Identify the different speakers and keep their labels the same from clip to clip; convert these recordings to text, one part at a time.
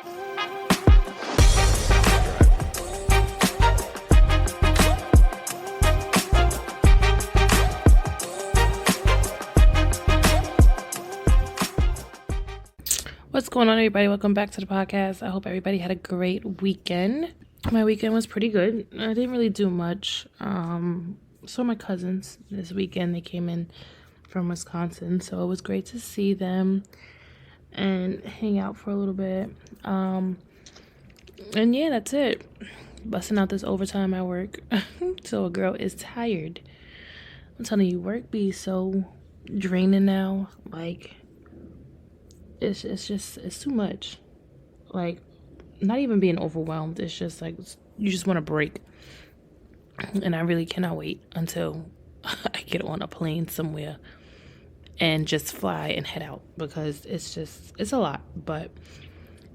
Speaker 1: What's going on, everybody? Welcome back to the podcast. I hope everybody had a great weekend. My weekend was pretty good. I didn't really do much. Saw my cousins this weekend. They came in from Wisconsin, so it was great to see them and hang out for a little bit. And yeah, that's it. Busting out this overtime at work. So a girl is tired. I'm telling you, work be so draining now. Like, it's too much. Like, not even being overwhelmed. It's just like you just want to break. And I really cannot wait until I get on a plane somewhere and just fly and head out, because it's a lot. But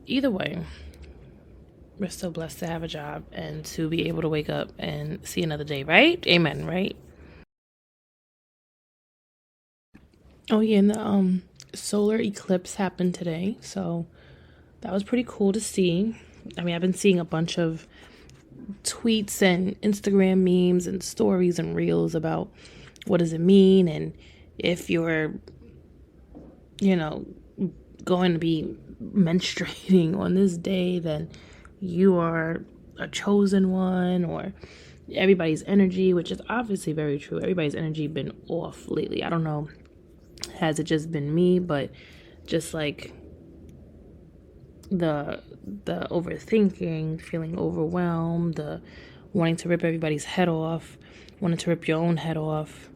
Speaker 1: either way, we're still blessed to have a job and to be able to wake up and see another day, right? Amen, right? Oh yeah, and the solar eclipse happened today, so that was pretty cool to see. I mean, I've been seeing a bunch of tweets and Instagram memes and stories and reels about what does it mean, and if you're, going to be menstruating on this day, then you are a chosen one, or everybody's energy, which is obviously very true. Everybody's energy been off lately. I don't know, has it just been me, but just like the overthinking, feeling overwhelmed, the wanting to rip everybody's head off, wanting to rip your own head off,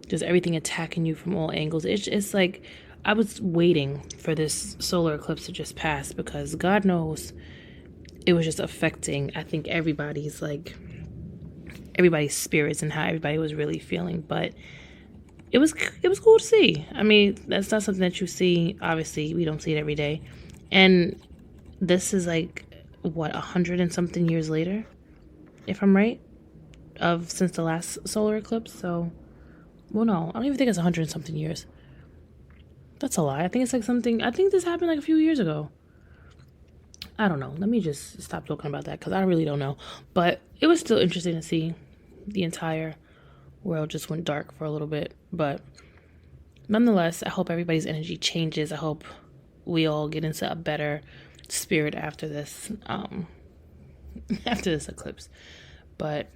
Speaker 1: just everything attacking you from all angles. It's like I was waiting for this solar eclipse to just pass, because God knows it was just affecting, I think, everybody's spirits and how everybody was really feeling. But it was cool to see. I mean, that's not something that you see. Obviously, we don't see it every day. And this is like, what, 100 and something years later, if I'm right, since the last solar eclipse. So, well, no, I don't even think it's 100 and something years. That's a lie. I think it's like something, I think this happened like a few years ago. I don't know. Let me just stop talking about that, because I really don't know. But it was still interesting to see the entire world just went dark for a little bit. But nonetheless, I hope everybody's energy changes. I hope we all get into a better spirit after this eclipse. But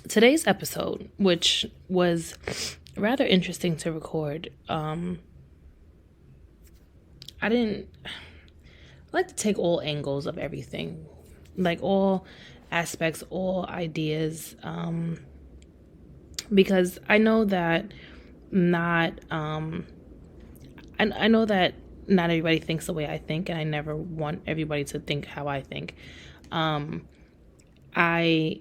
Speaker 1: today's episode, which was rather interesting to record, I like to take all angles of everything, like all aspects, all ideas, because I know that I know that not everybody thinks the way I think, and I never want everybody to think how I think. But I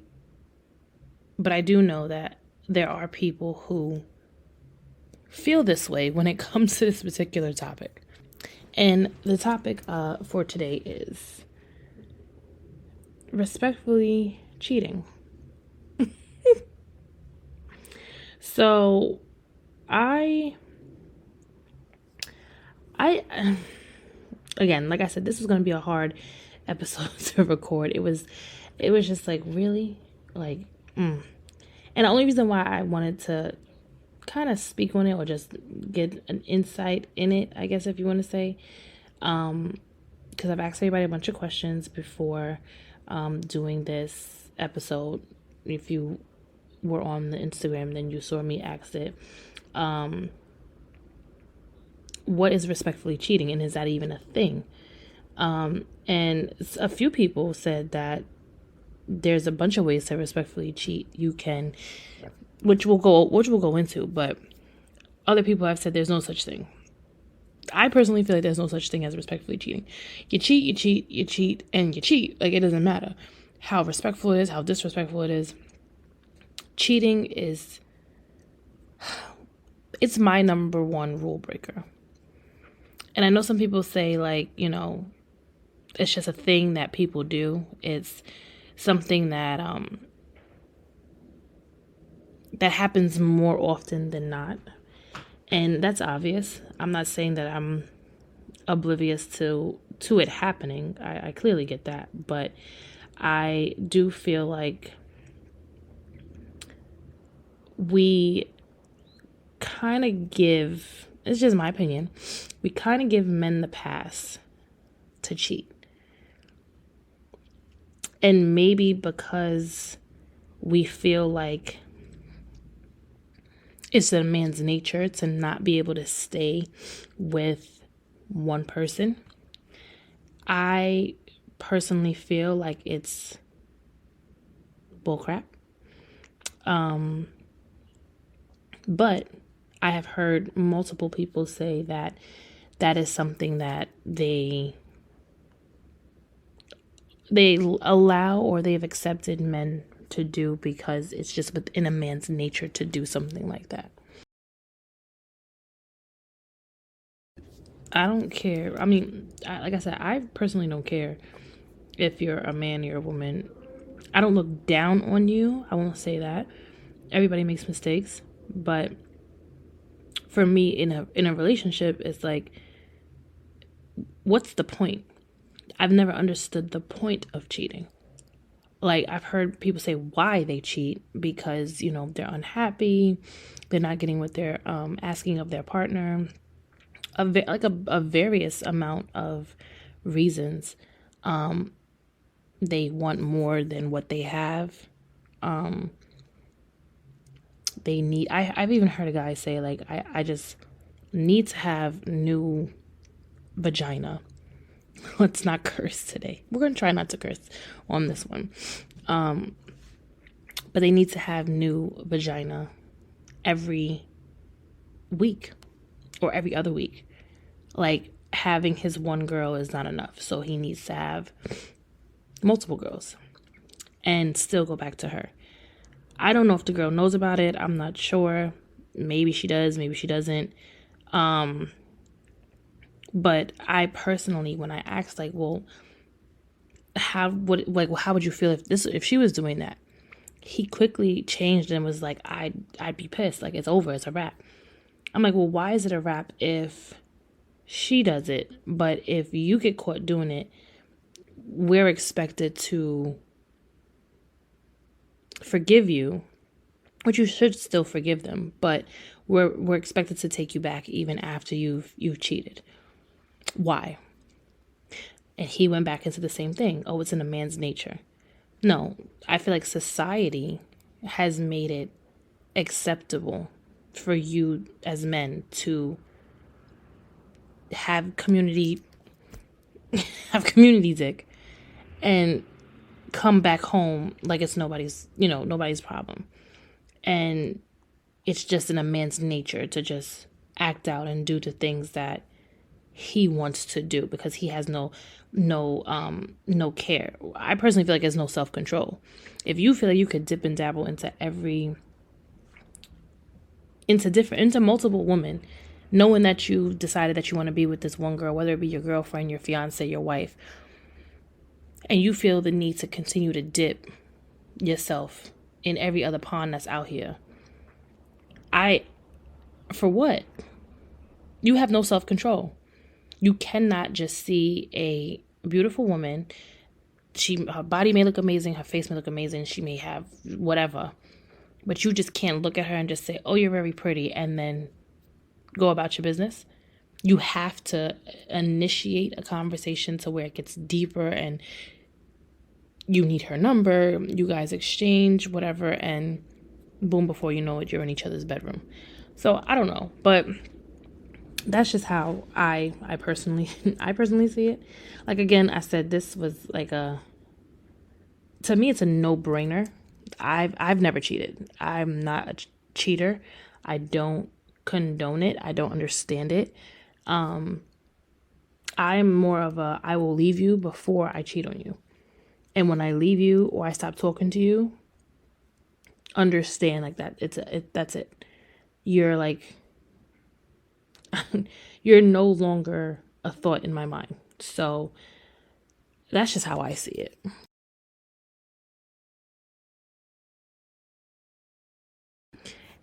Speaker 1: do know that there are people who feel this way when it comes to this particular topic. And the topic for today is respectfully cheating. So I again, like I said, this was going to be a hard episode to record. It was just like, really, like, And the only reason why I wanted to kind of speak on it, or just get an insight in it, I guess, if you want to say, because I've asked everybody a bunch of questions before doing this episode. If you were on the Instagram, then you saw me ask it, what is respectfully cheating, and is that even a thing? And a few people said that there's a bunch of ways to respectfully cheat. You can, which we'll go into, but other people have said there's no such thing. I personally feel like there's no such thing as respectfully cheating. You cheat, and you cheat. Like, it doesn't matter how respectful it is, how disrespectful it is. Cheating is, it's my number one rule breaker. And I know some people say, like, it's just a thing that people do. It's something that that happens more often than not. And that's obvious. I'm not saying that I'm oblivious to to it happening. I clearly get that, but I do feel like we kind of give, it's just my opinion, we kind of give men the pass to cheat. And maybe because we feel like it's a man's nature to not be able to stay with one person. I personally feel like it's bullcrap. But I have heard multiple people say that that is something that they allow or they've accepted men to do because it's just within a man's nature to do something like that. I don't care. I mean, like I said, I personally don't care if you're a man or a woman. I don't look down on you. I won't say that. Everybody makes mistakes, but for me in a relationship, it's like, what's the point? I've never understood the point of cheating. Like, I've heard people say why they cheat because, they're unhappy, they're not getting what they're asking of their partner, a various amount of reasons. They want more than what they have. They need, I've even heard a guy say, like, I just need to have new vagina. Let's not curse today. We're going to try not to curse on this one. But they need to have new vagina every week or every other week. Like, having his one girl is not enough. So he needs to have multiple girls and still go back to her. I don't know if the girl knows about it. I'm not sure. Maybe she does, maybe she doesn't. But I personally, when I asked, like, well, how would you feel if she was doing that? He quickly changed and was like, I'd be pissed. Like, it's over. It's a wrap. I'm like, well, why is it a wrap if she does it? But if you get caught doing it, we're expected to forgive you, which you should still forgive them, but we're expected to take you back even after you've cheated. Why? And he went back into the same thing. Oh, it's in a man's nature. No, I feel like society has made it acceptable for you as men to have community dick and come back home like it's nobody's problem. And it's just in a man's nature to just act out and do the things that he wants to do because he has no care. I personally feel like there's no self-control. If you feel like you could dip and dabble into multiple women, knowing that you decided that you want to be with this one girl, whether it be your girlfriend, your fiance, your wife, and you feel the need to continue to dip yourself in every other pond that's out here, for what? You have no self-control. You cannot just see a beautiful woman. Her body may look amazing, her face may look amazing, she may have whatever, but you just can't look at her and just say, oh, you're very pretty, and then go about your business. You have to initiate a conversation to where it gets deeper and you need her number, you guys exchange whatever, and boom, before you know it, you're in each other's bedroom. So I don't know, but that's just how I personally see it. Like, again, I said this was like to me it's a no-brainer. I've never cheated. I'm not a cheater. I don't condone it. I don't understand it. I'm more of a I will leave you before I cheat on you. And when I leave you or I stop talking to you, understand like that that's it. You're like you're no longer a thought in my mind. So that's just how I see it.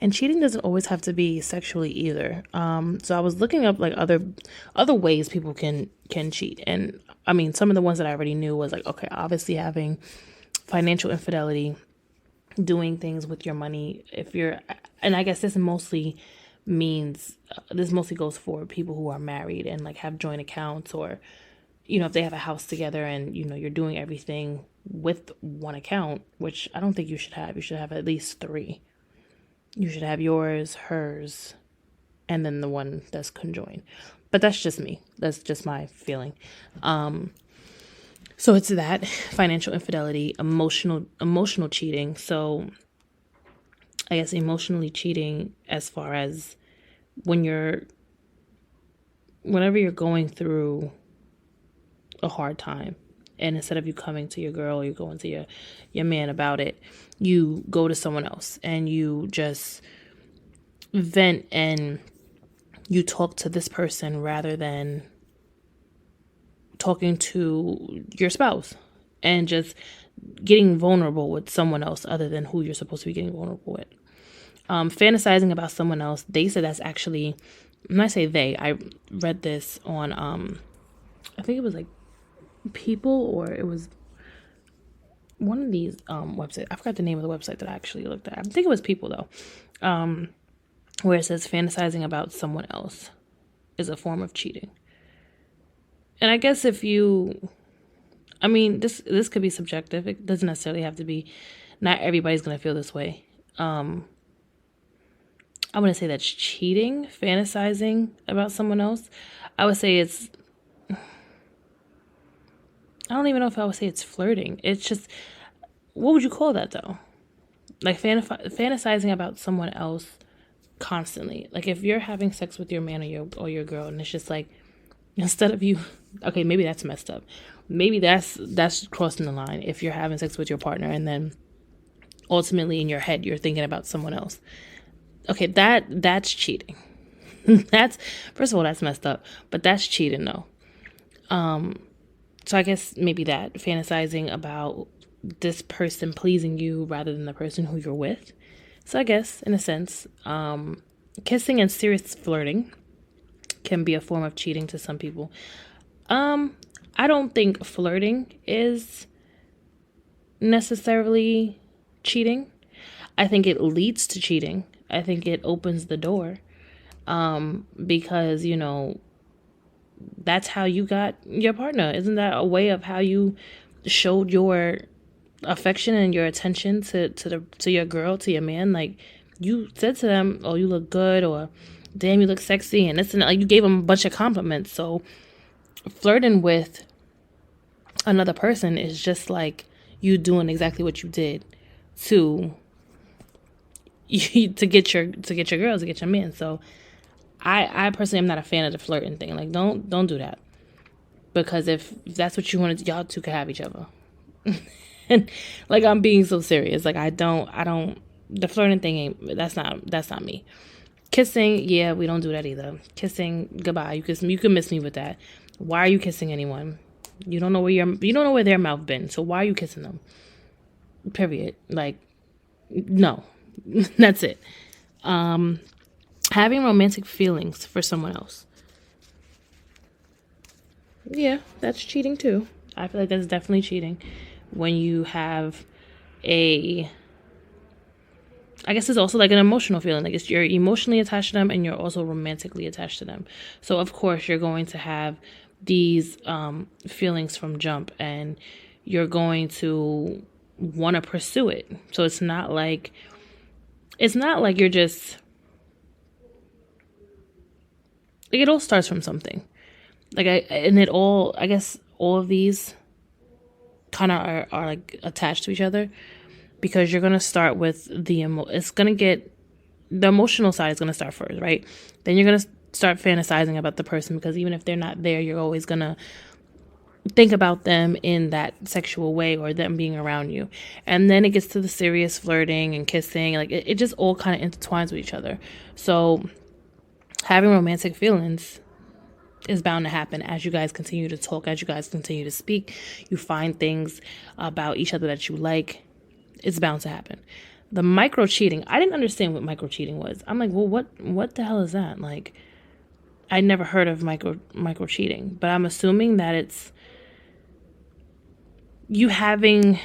Speaker 1: And cheating doesn't always have to be sexually either. So I was looking up like other ways people can cheat. And I mean, some of the ones that I already knew was like, okay, obviously having financial infidelity, doing things with your money. And I guess this mostly goes for people who are married and like have joint accounts, or if they have a house together and you're doing everything with one account, which I don't think you should have. You should have at least three. You should have yours, hers, and then the one that's conjoined. But that's just me. That's just my feeling. So it's that financial infidelity, emotional cheating. So I guess emotionally cheating as far as whenever you're going through a hard time, and instead of you coming to your girl, you're going to your man about it, you go to someone else and you just vent and you talk to this person rather than talking to your spouse, and just getting vulnerable with someone else other than who you're supposed to be getting vulnerable with. Fantasizing about someone else. They said that's actually, when I say they, I read this on, I think it was like People, or it was one of these websites. I forgot the name of the website that I actually looked at. I think it was People though, where it says fantasizing about someone else is a form of cheating. And I guess this could be subjective. It doesn't necessarily have to be. Not everybody's gonna feel this way. I wouldn't say that's cheating, fantasizing about someone else. I would say I don't even know if I would say it's flirting. It's just, what would you call that though? Like fantasizing about someone else constantly. Like if you're having sex with your man or your girl, and it's just like, instead of you, okay, maybe that's messed up. Maybe that's crossing the line. If you're having sex with your partner and then ultimately in your head you're thinking about someone else. Okay, that's cheating. First of all, that's messed up. But that's cheating though. So I guess maybe that, fantasizing about this person pleasing you rather than the person who you're with. So I guess, in a sense, kissing and serious flirting can be a form of cheating to some people. I don't think flirting is necessarily cheating. I think it leads to cheating. I think it opens the door. Because, that's how you got your partner. Isn't that a way of how you showed your affection and your attention to your girl, to your man? Like, you said to them, "Oh, you look good," or "Damn, you look sexy," and it's like you gave them a bunch of compliments. So, flirting with another person is just like you doing exactly what you did to get your girls, to get your man. So, I personally am not a fan of the flirting thing. Like, don't do that. Because if that's what you want to do, y'all two can have each other. And like, I'm being so serious. Like, I don't, the flirting thing that's not me. Kissing, yeah, we don't do that either. Kissing, goodbye. You can miss me with that. Why are you kissing anyone? You don't know where their mouth been. So why are you kissing them? Period. Like, no. That's it. Having romantic feelings for someone else. Yeah, that's cheating too. I feel like that's definitely cheating. When you have I guess it's also like an emotional feeling. Like, you're emotionally attached to them and you're also romantically attached to them. So of course you're going to have these feelings from jump, and you're going to want to pursue it. So it's not like you're just, like, it all starts from something. Like, I guess all of these kind of are like attached to each other, because you're going to start with the emotional side is going to start first, right? Then you're going to start fantasizing about the person, because even if they're not there, you're always going to think about them in that sexual way, or them being around you. And then it gets to the serious flirting and kissing. Like, it just all kind of intertwines with each other. So having romantic feelings is bound to happen as you guys continue to talk, as you guys continue to speak. You find things about each other that you like. It's bound to happen. The micro cheating. I didn't understand what micro cheating was. I'm like, well, what the hell is that? Like, I never heard of micro cheating, but I'm assuming that it's you having,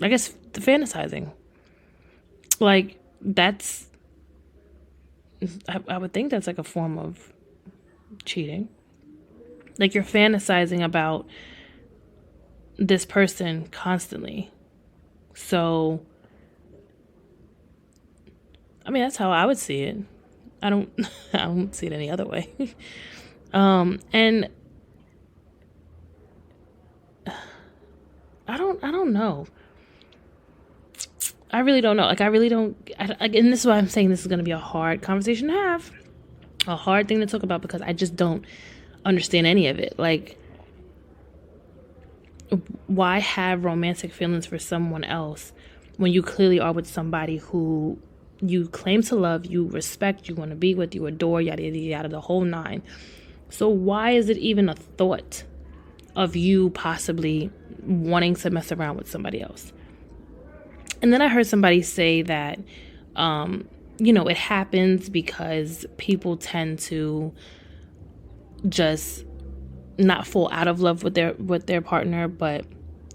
Speaker 1: I guess, the fantasizing. Like, that's, I would think that's like a form of cheating. Like, you're fantasizing about this person constantly. So, I mean, that's how I would see it. I don't, I don't see it any other way. And I don't know. I really don't know. Like, I really don't. And this is why I'm saying this is going to be a hard conversation to have, a hard thing to talk about, because I just don't understand any of it. Like, why have romantic feelings for someone else when you clearly are with somebody who you claim to love, you respect, you want to be with, you adore, yada, yada, yada, the whole nine. So why is it even a thought of you possibly wanting to mess around with somebody else? And then I heard somebody say that, it happens because people tend to just not fall out of love with their partner, but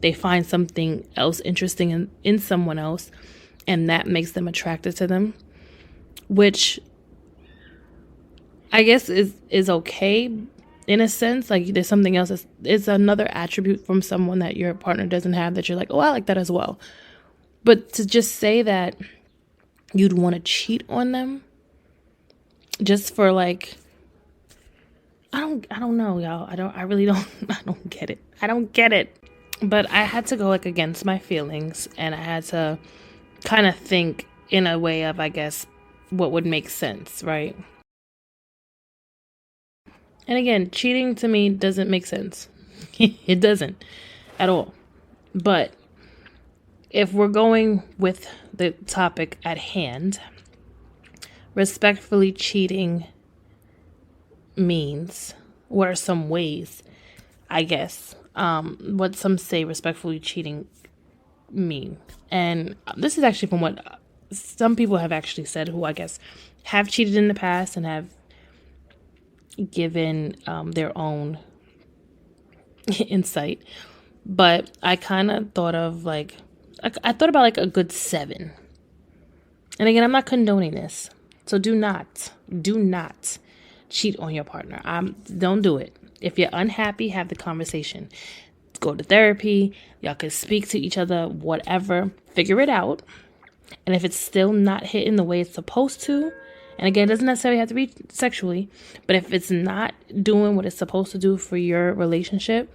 Speaker 1: they find something else interesting in someone else, and that makes them attracted to them, which I guess is okay in a sense. Like, there's something else it's another attribute from someone that your partner doesn't have that you're like, oh, I like that as well. But to just say that you'd want to cheat on them just for, like, I don't know, y'all. I really don't I don't get it. I don't get it. But I had to go, like, against my feelings, and I had to kind of think in a way of, I guess, what would make sense, right? And again, cheating to me doesn't make sense. It doesn't at all. But if we're going with the topic at hand, respectfully cheating means, what are some ways, I guess, what some say respectfully cheating mean. And this is actually from what some people have actually said, who I guess have cheated in the past and have given their own insight. But I kind of thought of, like, I thought about, like, a good 7. And again, I'm not condoning this. So do not cheat on your partner. Don't do it. If you're unhappy, have the conversation. Go to therapy. Y'all can speak to each other, whatever. Figure it out. And if it's still not hitting the way it's supposed to, and again, it doesn't necessarily have to be sexually, but if it's not doing what it's supposed to do for your relationship,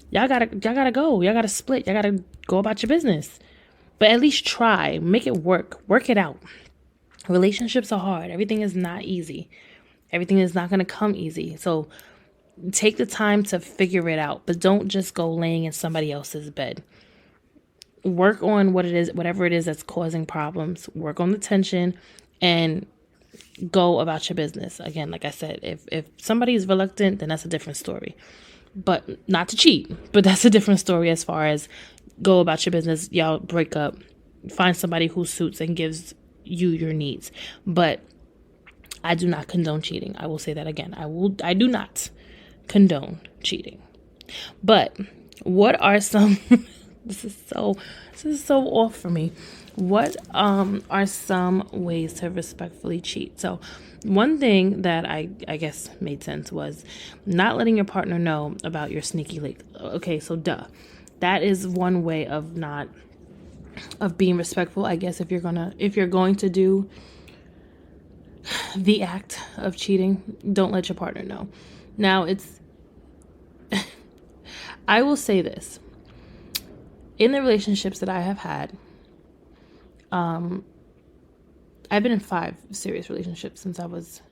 Speaker 1: y'all gotta go. Y'all gotta split. Y'all gotta go about your business. But at least try. Make it work. Work it out. Relationships are hard. Everything is not easy. Everything is not going to come easy. So take the time to figure it out, but don't just go laying in somebody else's bed. Work on what it is, whatever it is that's causing problems. Work on the tension and go about your business. Again, like I said, if somebody is reluctant, then that's a different story. But not to cheat, but that's a different story as far as go about your business. Y'all break up, find somebody who suits and gives you your needs. But I do not condone cheating. I will say that again. I do not condone cheating. But what are some this is so off for me. What are some ways to respectfully cheat? So one thing that I guess made sense was not letting your partner know about your sneaky link. Okay, so that is one way of being respectful, I guess, if you're going to do the act of cheating, don't let your partner know. Now, I will say this. In the relationships that I have had, I've been in 5 serious relationships since I was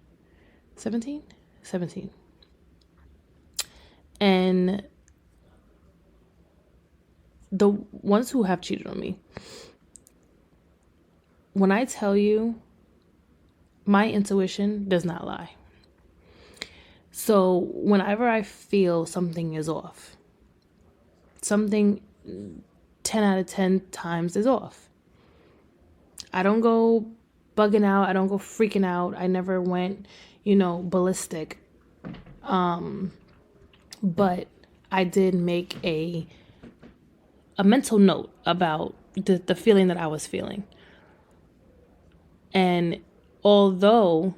Speaker 1: 17. And the ones who have cheated on me, when I tell you, my intuition does not lie. So whenever I feel something is off, something 10 out of 10 times is off. I don't go bugging out. I don't go freaking out. I never went, ballistic. But I did make a mental note about the feeling that I was feeling. And although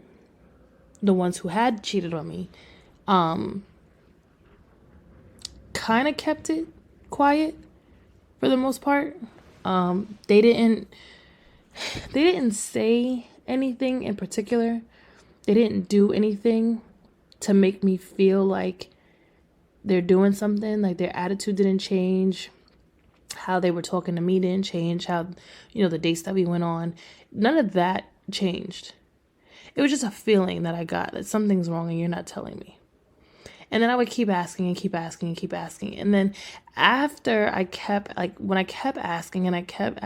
Speaker 1: the ones who had cheated on me kind of kept it quiet for the most part, they didn't say anything in particular. They didn't do anything to make me feel like they're doing something. Like their attitude didn't change. How they were talking to me didn't change. How, the dates that we went on, none of that changed. It was just a feeling that I got that something's wrong and you're not telling me. And then I would keep asking and keep asking and keep asking. And then after when I kept asking and I kept,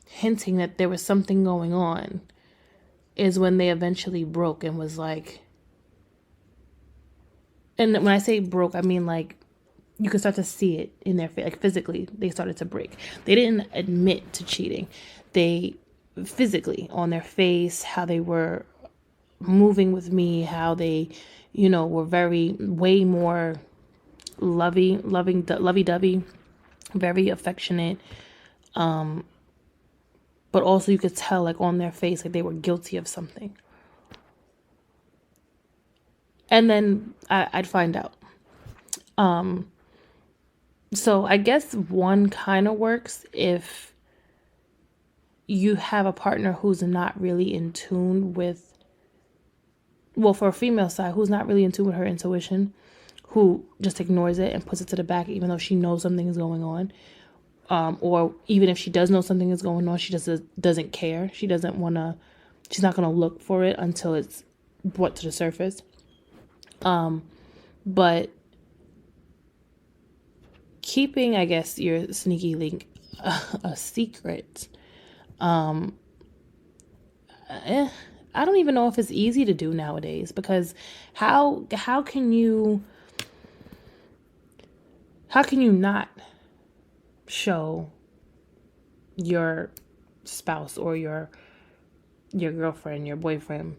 Speaker 1: hinting that there was something going on, is when they eventually broke and was like, and when I say broke, I mean like you could start to see it in their face, like physically they started to break. They didn't admit to cheating. They physically, on their face, how they were moving with me, how they, were way more lovey-dovey, very affectionate. But also you could tell like on their face, like they were guilty of something. And then I'd find out. So I guess one kind of works if you have a partner who's not really in tune with, well, for a female side, who's not really in tune with her intuition, who just ignores it and puts it to the back, even though she knows something is going on. Or even if she does know something is going on, she just doesn't care. She's not going to look for it until it's brought to the surface. But keeping, I guess, your sneaky link a secret, I don't even know if it's easy to do nowadays, because how can you not show your spouse or your girlfriend, your boyfriend?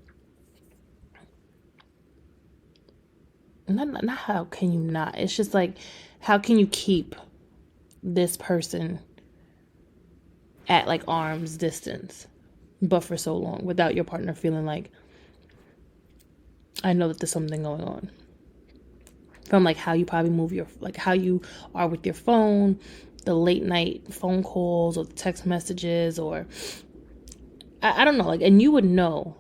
Speaker 1: Not how can you not? It's just like, how can you keep this person at like arm's distance, but for so long, without your partner feeling like, I know that there's something going on? From like how you probably move how you are with your phone, the late night phone calls or the text messages, or I don't know, like, and you would know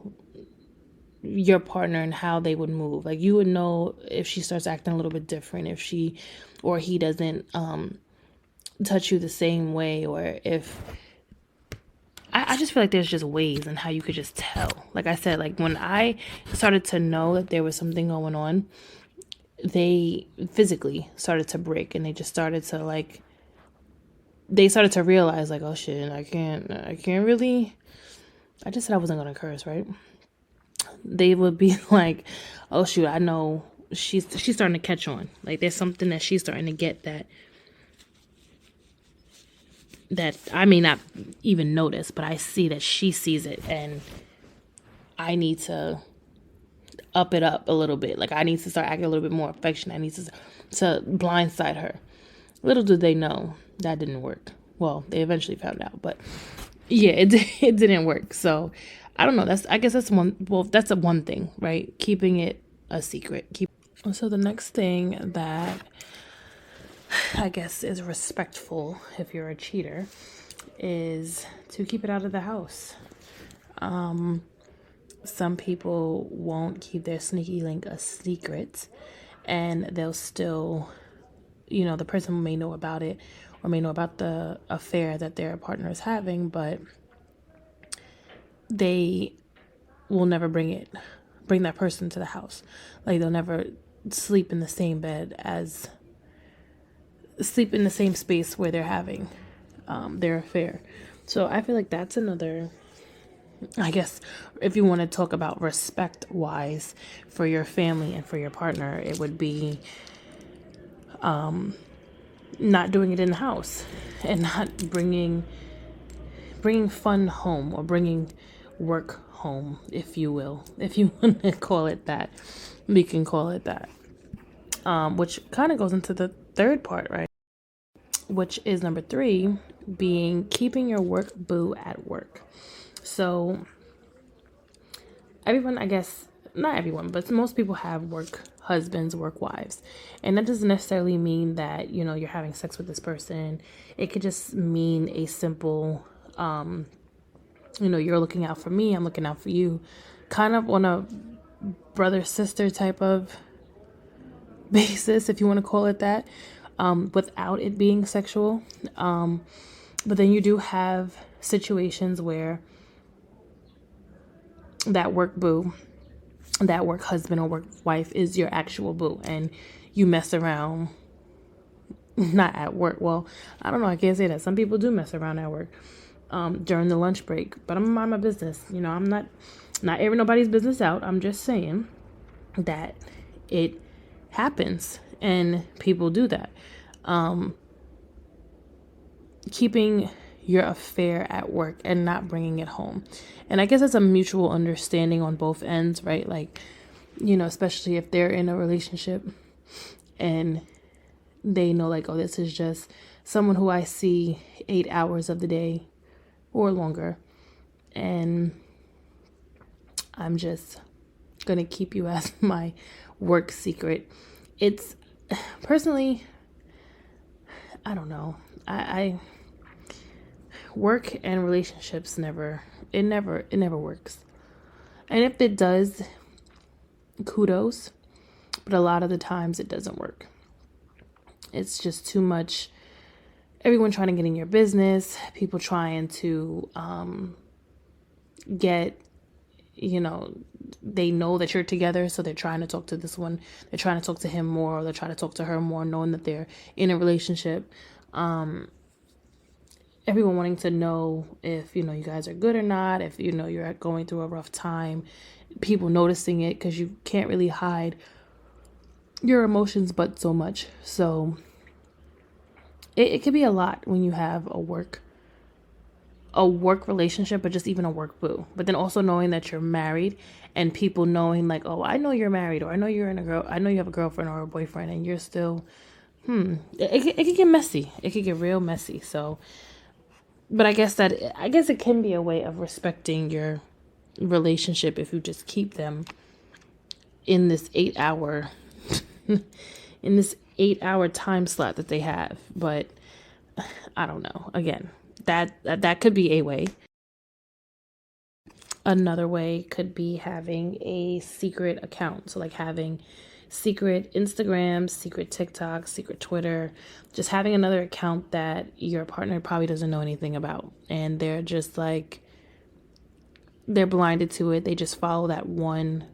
Speaker 1: your partner and how they would move. Like you would know if she starts acting a little bit different, if she or he doesn't touch you the same way, or if I just feel like there's just ways in how you could just tell. Like I said, like when I started to know that there was something going on, they physically started to break, and they just started to realize like, oh shit, I can't really, I just said I wasn't gonna curse, right? They would be like, oh shoot, I know she's starting to catch on. Like there's something that she's starting to get that I may not even notice, but I see that she sees it, and I need to up it up a little bit. Like I need to start acting a little bit more affectionate. I need to blindside her. Little did they know that didn't work. Well, they eventually found out, but yeah, it didn't work. So I don't know. That's one thing, right? Keeping it a secret. So the next thing that I guess is respectful if you're a cheater is to keep it out of the house. Some people won't keep their sneaky link a secret, and they'll still, the person may know about it or may know about the affair that their partner is having, but they will never bring that person to the house. Like they'll never sleep in the same space where they're having their affair. So I feel like that's another, I guess, if you want to talk about respect wise for your family and for your partner, it would be not doing it in the house and not bringing bringing fun home, or bringing work home, if you will. If you want to call it that, we can call it that. Which kind of goes into the third part, right? Which is number 3, being keeping your work boo at work. So everyone, I guess, not everyone, but most people have work husbands, work wives. And that doesn't necessarily mean that, you're having sex with this person. It could just mean a simple, you're looking out for me, I'm looking out for you, kind of on a brother sister type of basis, if you want to call it that, without it being sexual. But then you do have situations where that work boo, that work husband or work wife is your actual boo, and you mess around, not at work. Well, I don't know, I can't say that. Some people do mess around at work during the lunch break, but I'm gonna mind my business. I'm not airing nobody's business out. I'm just saying that it happens and people do that. Keeping your affair at work and not bringing it home. And I guess it's a mutual understanding on both ends, right? Like, especially if they're in a relationship and they know, like, oh, this is just someone who I see 8 hours of the day or longer, and I'm just gonna keep you as my work secret. It's personally, I don't know. I work and relationships never works. And if it does, kudos, but a lot of the times it doesn't work. It's just too much. Everyone trying to get in your business, people trying to get, they know that you're together, so they're trying to talk to this one, they're trying to talk to him more, or they're trying to talk to her more, knowing that they're in a relationship. Everyone wanting to know if, you guys are good or not, if, you're going through a rough time, people noticing it, because you can't really hide your emotions but so much. So it could be a lot when you have a work relationship, but just even a work boo. But then also knowing that you're married, and people knowing, like, oh, I know you're married, or I know you have a girlfriend or a boyfriend, and you're still, it could get messy. It could get real messy. So, but I guess it can be a way of respecting your relationship if you just keep them in this 8-hour in this 8-hour time slot that they have. But I don't know. Again, that could be a way. Another way could be having a secret account. So like having secret Instagram, secret TikTok, secret Twitter, just having another account that your partner probably doesn't know anything about. And they're just like, they're blinded to it. They just follow that one,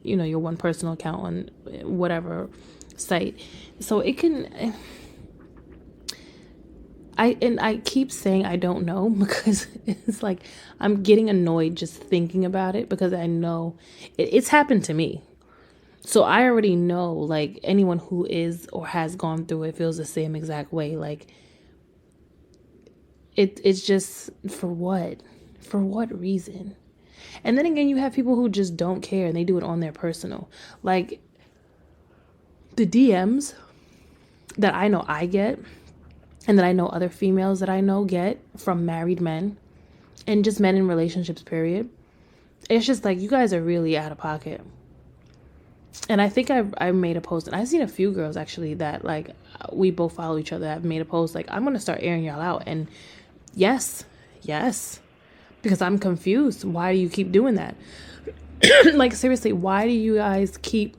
Speaker 1: your one personal account on whatever site. So it can, I keep saying I don't know, because it's like I'm getting annoyed just thinking about it, because I know it's happened to me. So I already know, like, anyone who is or has gone through it feels the same exact way. Like, it's just, for what? For what reason? And then again, you have people who just don't care, and they do it on their personal. Like, the DMs that I know I get, and that I know other females that I know get from married men, and just men in relationships, period. It's just like, you guys are really out of pocket. And I think I made a post, and I've seen a few girls actually that, like, we both follow each other. I've made a post like, I'm going to start airing y'all out. And yes, because I'm confused. Why do you keep doing that? Like, seriously, why do you guys keep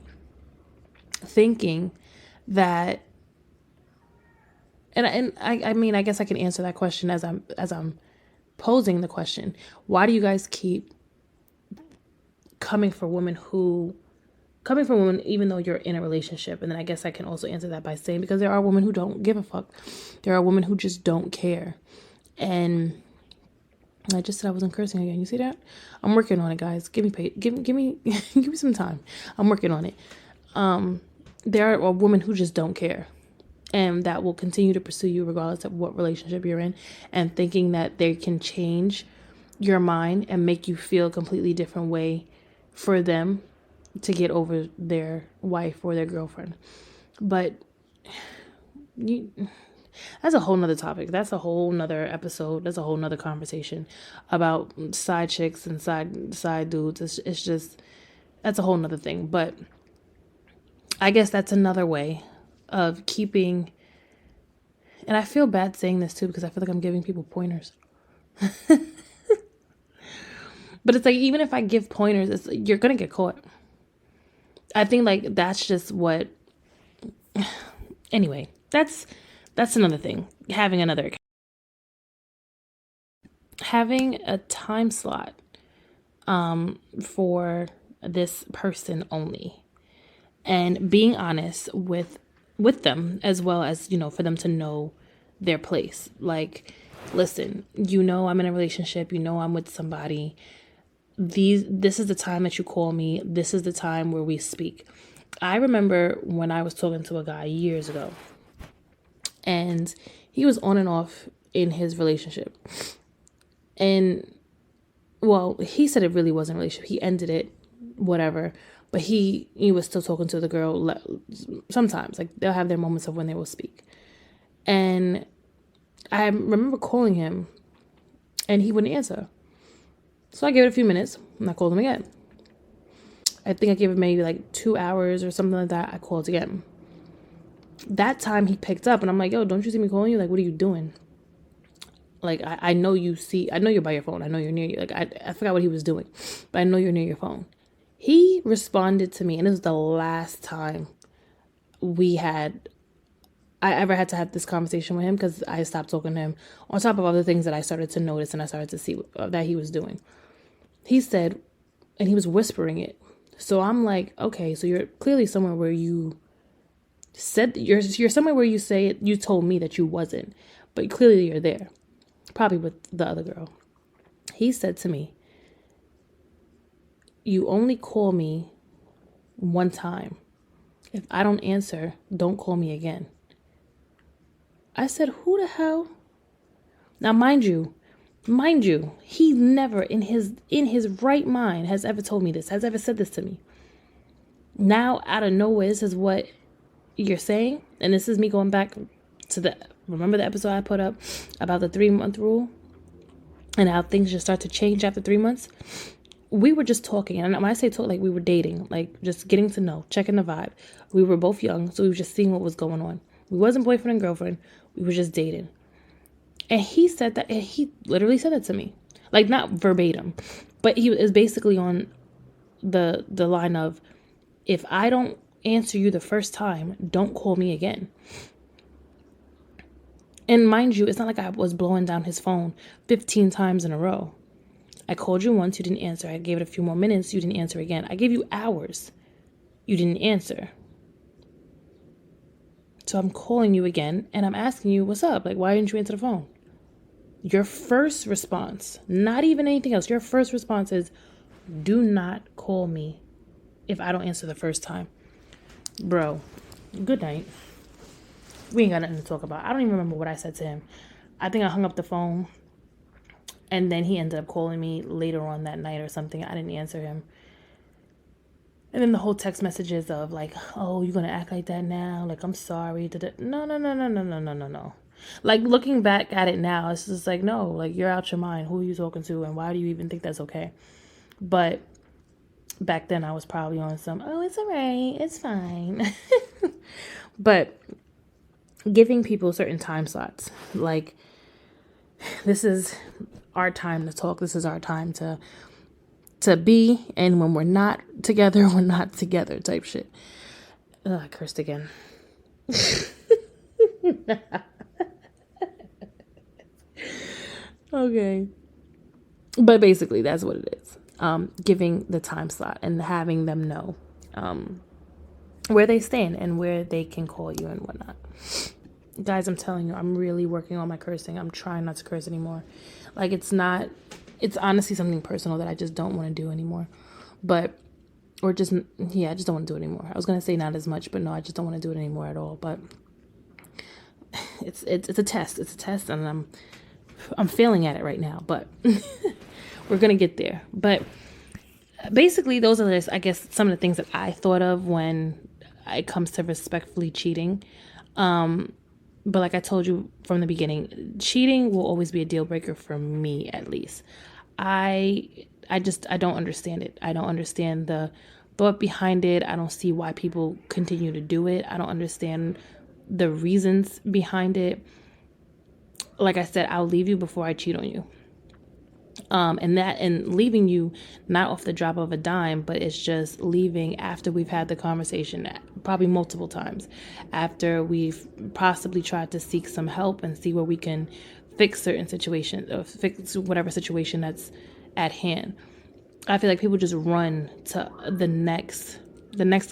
Speaker 1: thinking that? And I mean, I guess I can answer that question as I'm posing the question. Why do you guys keep coming for women even though you're in a relationship? And then I guess I can also answer that by saying, because there are women who don't give a fuck. There are women who just don't care. And I just said I wasn't cursing again. You see that? I'm working on it, guys. Give me give me some time. I'm working on it. There are women who just don't care. and that will continue to pursue you regardless of what relationship you're in, and thinking that they can change your mind and make you feel a completely different way for them to get over their wife or their girlfriend. But that's a whole nother topic. That's a whole nother episode. That's a whole nother conversation about side chicks and side dudes. It's just, that's a whole nother thing. But I guess that's another way of keeping, and I feel bad saying this too, because I feel like I'm giving people pointers. But it's like, even if I give pointers, you're going to get caught. I think like that's just what, anyway, that's another thing. Having a time slot for this person only, and being honest with them, as well as, for them to know their place. Like, listen, I'm in a relationship, I'm with somebody. This is the time that you call me. This is the time where we speak. I remember when I was talking to a guy years ago, and he was on and off in his relationship. And, well, he said it really wasn't a relationship. He ended it, whatever. But he was still talking to the girl sometimes. Like, they'll have their moments of when they will speak. And I remember calling him, and he wouldn't answer. So I gave it a few minutes, and I called him again. I think I gave it maybe like 2 hours or something like that. I called again. That time he picked up, and I'm like, yo, don't you see me calling you? Like, what are you doing? Like, I know I know you're by your phone. I know you're near you. Like, I forgot what he was doing, but I know you're near your phone. He responded to me, and it was the last time I ever had to have this conversation with him, because I stopped talking to him, on top of other things that I started to notice and I started to see that he was doing. He said, and he was whispering it. So I'm like, okay, so you're clearly somewhere where you said you're somewhere where you say it, you told me that you wasn't, but clearly you're there, probably with the other girl. He said to me, you only call me one time. If I don't answer, don't call me again. I said, who the hell? Now, mind you, he never in his right mind has ever told me this, has ever said this to me. Now, out of nowhere, this is what you're saying. And this is me going back to remember the episode I put up about the 3-month rule and how things just start to change after 3 months? We were just talking. And when I say talk, like, we were dating, like just getting to know, checking the vibe. We were both young, so we were just seeing what was going on. We wasn't boyfriend and girlfriend. We were just dating. And he said that, and he literally said that to me. Like, not verbatim, but he is basically on the line of, if I don't answer you the first time, don't call me again. And mind you, it's not like I was blowing down his phone 15 times in a row. I called you once, you didn't answer. I gave it a few more minutes, you didn't answer again. I gave you hours, you didn't answer. So I'm calling you again, and I'm asking you, what's up? Like, why didn't you answer the phone? Your first response, not even anything else, your first response is, do not call me if I don't answer the first time. Bro, good night. We ain't got nothing to talk about. I don't even remember what I said to him. I think I hung up the phone, and then he ended up calling me later on that night or something. I didn't answer him. And then the whole text messages of like, oh, you're going to act like that now? Like, I'm sorry. No. Like, looking back at it now, it's just like, no, like, you're out your mind. Who are you talking to? And why do you even think that's okay? But back then I was probably on some, oh, it's all right, it's fine. But giving people certain time slots, like, this is our time to talk. This is our time to be, and when we're not together, we're not together type shit. I cursed again. Okay. But basically, that's what it is. Giving the time slot and having them know where they stand and where they can call you and whatnot. Guys, I'm telling you, I'm really working on my cursing. I'm trying not to curse anymore. Like, it's honestly something personal that I just don't want to do anymore. I just don't want to do it anymore. I was going to say not as much, but no, I just don't want to do it anymore at all. But it's a test. It's a test, and I'm failing at it right now, but we're gonna get there. But basically, those are I guess some of the things that I thought of when it comes to respectfully cheating. But like I told you from the beginning, cheating will always be a deal breaker for me, at least. I don't understand it. I don't understand the thought behind it. I don't see why people continue to do it. I don't understand the reasons behind it. Like I said, I'll leave you before I cheat on you. And leaving you not off the drop of a dime, but it's just leaving after we've had the conversation probably multiple times, after we've possibly tried to seek some help and see where we can fix certain situations or fix whatever situation that's at hand. I feel like people just run to the next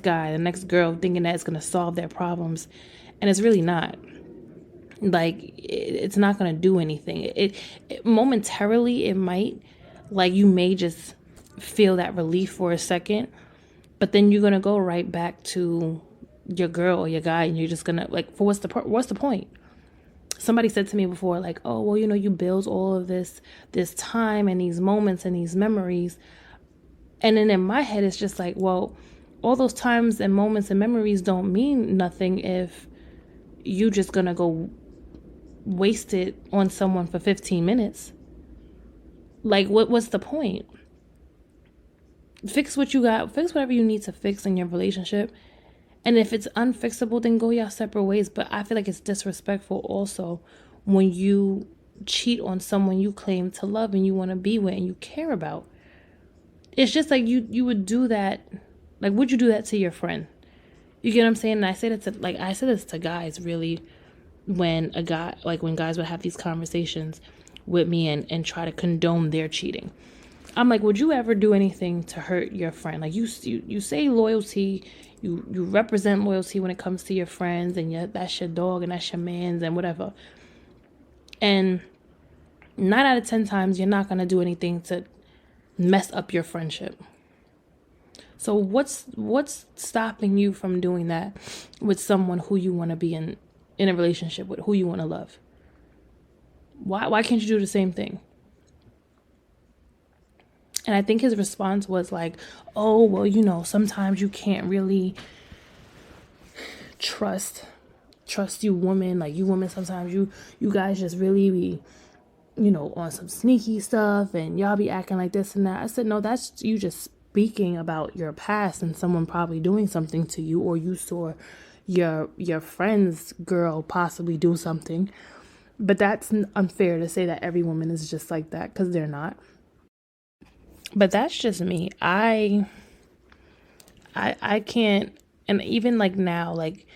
Speaker 1: guy, the next girl, thinking that it's going to solve their problems, and it's really not. Like, it's not going to do anything. It momentarily, it might, like, you may just feel that relief for a second, but then you're going to go right back to your girl or your guy, and you're just going to, like, for what's the point? Somebody said to me before, like, oh, well, you build all of this time and these moments and these memories. And then in my head, it's just like, well, all those times and moments and memories don't mean nothing if you just going to go waste it on someone for 15 minutes. Like, what's the point? Fix what you got. Fix whatever you need to fix in your relationship. And if it's unfixable, then go your separate ways. But I feel like it's disrespectful also when you cheat on someone you claim to love and you want to be with and you care about. It's just like you would do that. Like, would you do that to your friend? You get what I'm saying? And I say this to guys, really, when guys would have these conversations with me and try to condone their cheating. I'm like, would you ever do anything to hurt your friend? Like, you say loyalty, you represent loyalty when it comes to your friends, and that's your dog and that's your man's and whatever. And 9 out of 10 times, you're not going to do anything to mess up your friendship. So what's stopping you from doing that with someone who you want to be in a relationship with, who you want to love? Why can't you do the same thing? And I think his response was like, oh, well, sometimes you can't really trust you women. Like, you women, sometimes you guys just really be, on some sneaky stuff, and y'all be acting like this and that. I said, no, that's you just speaking about your past and someone probably doing something to you, or you saw your friend's girl possibly do something. But that's unfair to say that every woman is just like that, because they're not. But that's just me. I can't. And even like now, like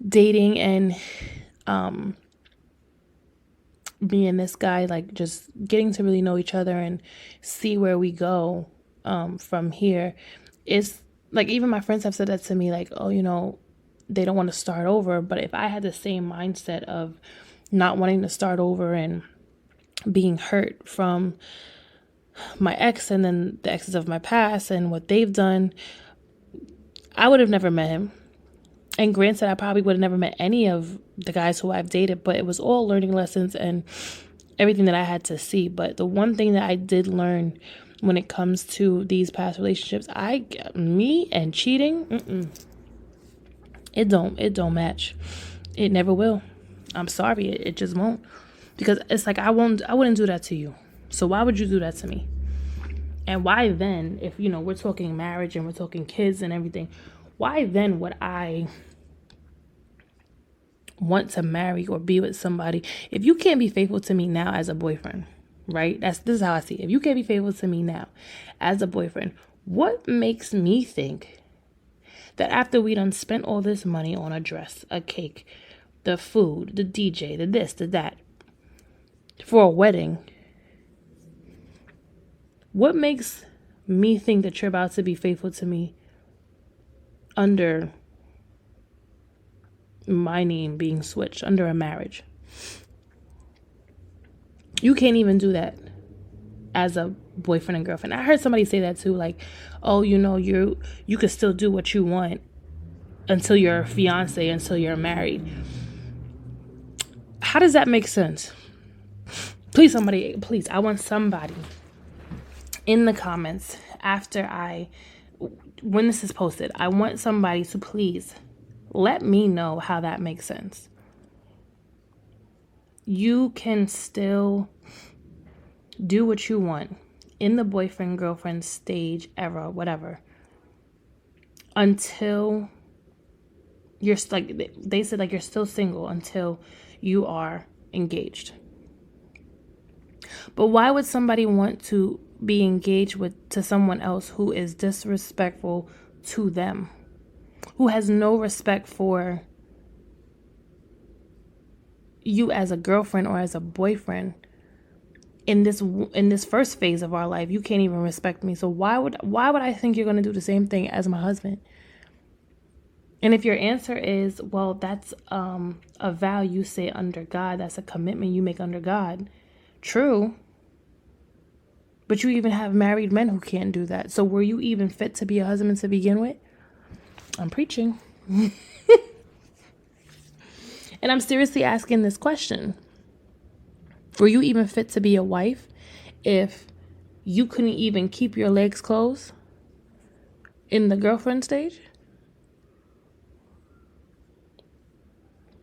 Speaker 1: dating and me and this guy, like just getting to really know each other and see where we go from here. Is like, even my friends have said that to me, like, oh, they don't want to start over. But if I had the same mindset of not wanting to start over and being hurt from my ex and then the exes of my past and what they've done, I would have never met him. And granted, I probably would have never met any of the guys who I've dated, but it was all learning lessons and everything that I had to see. But the one thing that I did learn when it comes to these past relationships, me and cheating, it don't match. It never will. I'm sorry, it just won't. Because it's like, I wouldn't do that to you. So why would you do that to me? And why then, if, we're talking marriage and we're talking kids and everything, why then would I want to marry or be with somebody if you can't be faithful to me now as a boyfriend, right? This is how I see it. If you can't be faithful to me now as a boyfriend, what makes me think that after we done spent all this money on a dress, a cake, the food, the DJ, the this, the that, for a wedding, what makes me think that you're about to be faithful to me under my name being switched, under a marriage? You can't even do that as a boyfriend and girlfriend. I heard somebody say that too, like, oh, you could still do what you want until you're a fiance, until you're married. How does that make sense? Please, somebody, please, I want somebody in the comments when this is posted, I want somebody to please let me know how that makes sense. You can still do what you want in the boyfriend, girlfriend stage, era, whatever, until you're like, they said, like, you're still single until you are engaged. But why would somebody want to be engaged to someone else who is disrespectful to them, who has no respect for you as a girlfriend or as a boyfriend? In this first phase of our life, you can't even respect me. So why would I think you're going to do the same thing as my husband? And if your answer is, well, that's a vow you say under God, that's a commitment you make under God. True. But you even have married men who can't do that. So were you even fit to be a husband to begin with? I'm preaching. And I'm seriously asking this question. Were you even fit to be a wife if you couldn't even keep your legs closed in the girlfriend stage?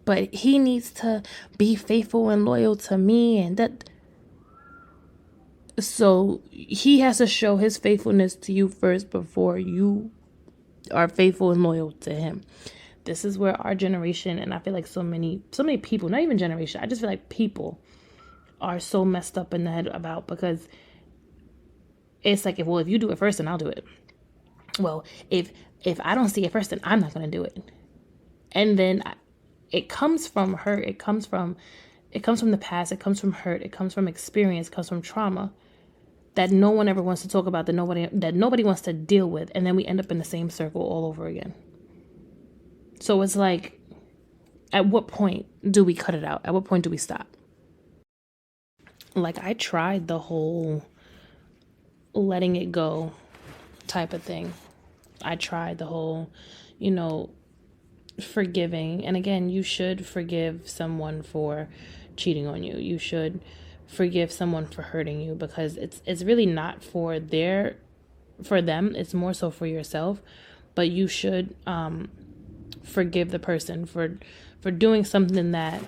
Speaker 1: But he needs to be faithful and loyal to me, and that. So he has to show his faithfulness to you first before you are faithful and loyal to him. This is where our generation, and I feel like so many people, not even generation, I just feel like people are so messed up in the head about, because it's like, well, if you do it first, then I'll do it. Well, if I don't see it first, then I'm not going to do it. And then it comes from hurt. It comes from the past. It comes from hurt. It comes from experience. It comes from trauma that no one ever wants to talk about, that nobody wants to deal with. And then we end up in the same circle all over again. So it's like, at what point do we cut it out? At what point do we stop? Like, I tried the whole letting it go type of thing. I tried the whole, forgiving. And again, you should forgive someone for cheating on you. You should forgive someone for hurting you, because it's really not for them. It's more so for yourself. But you should forgive the person for doing something that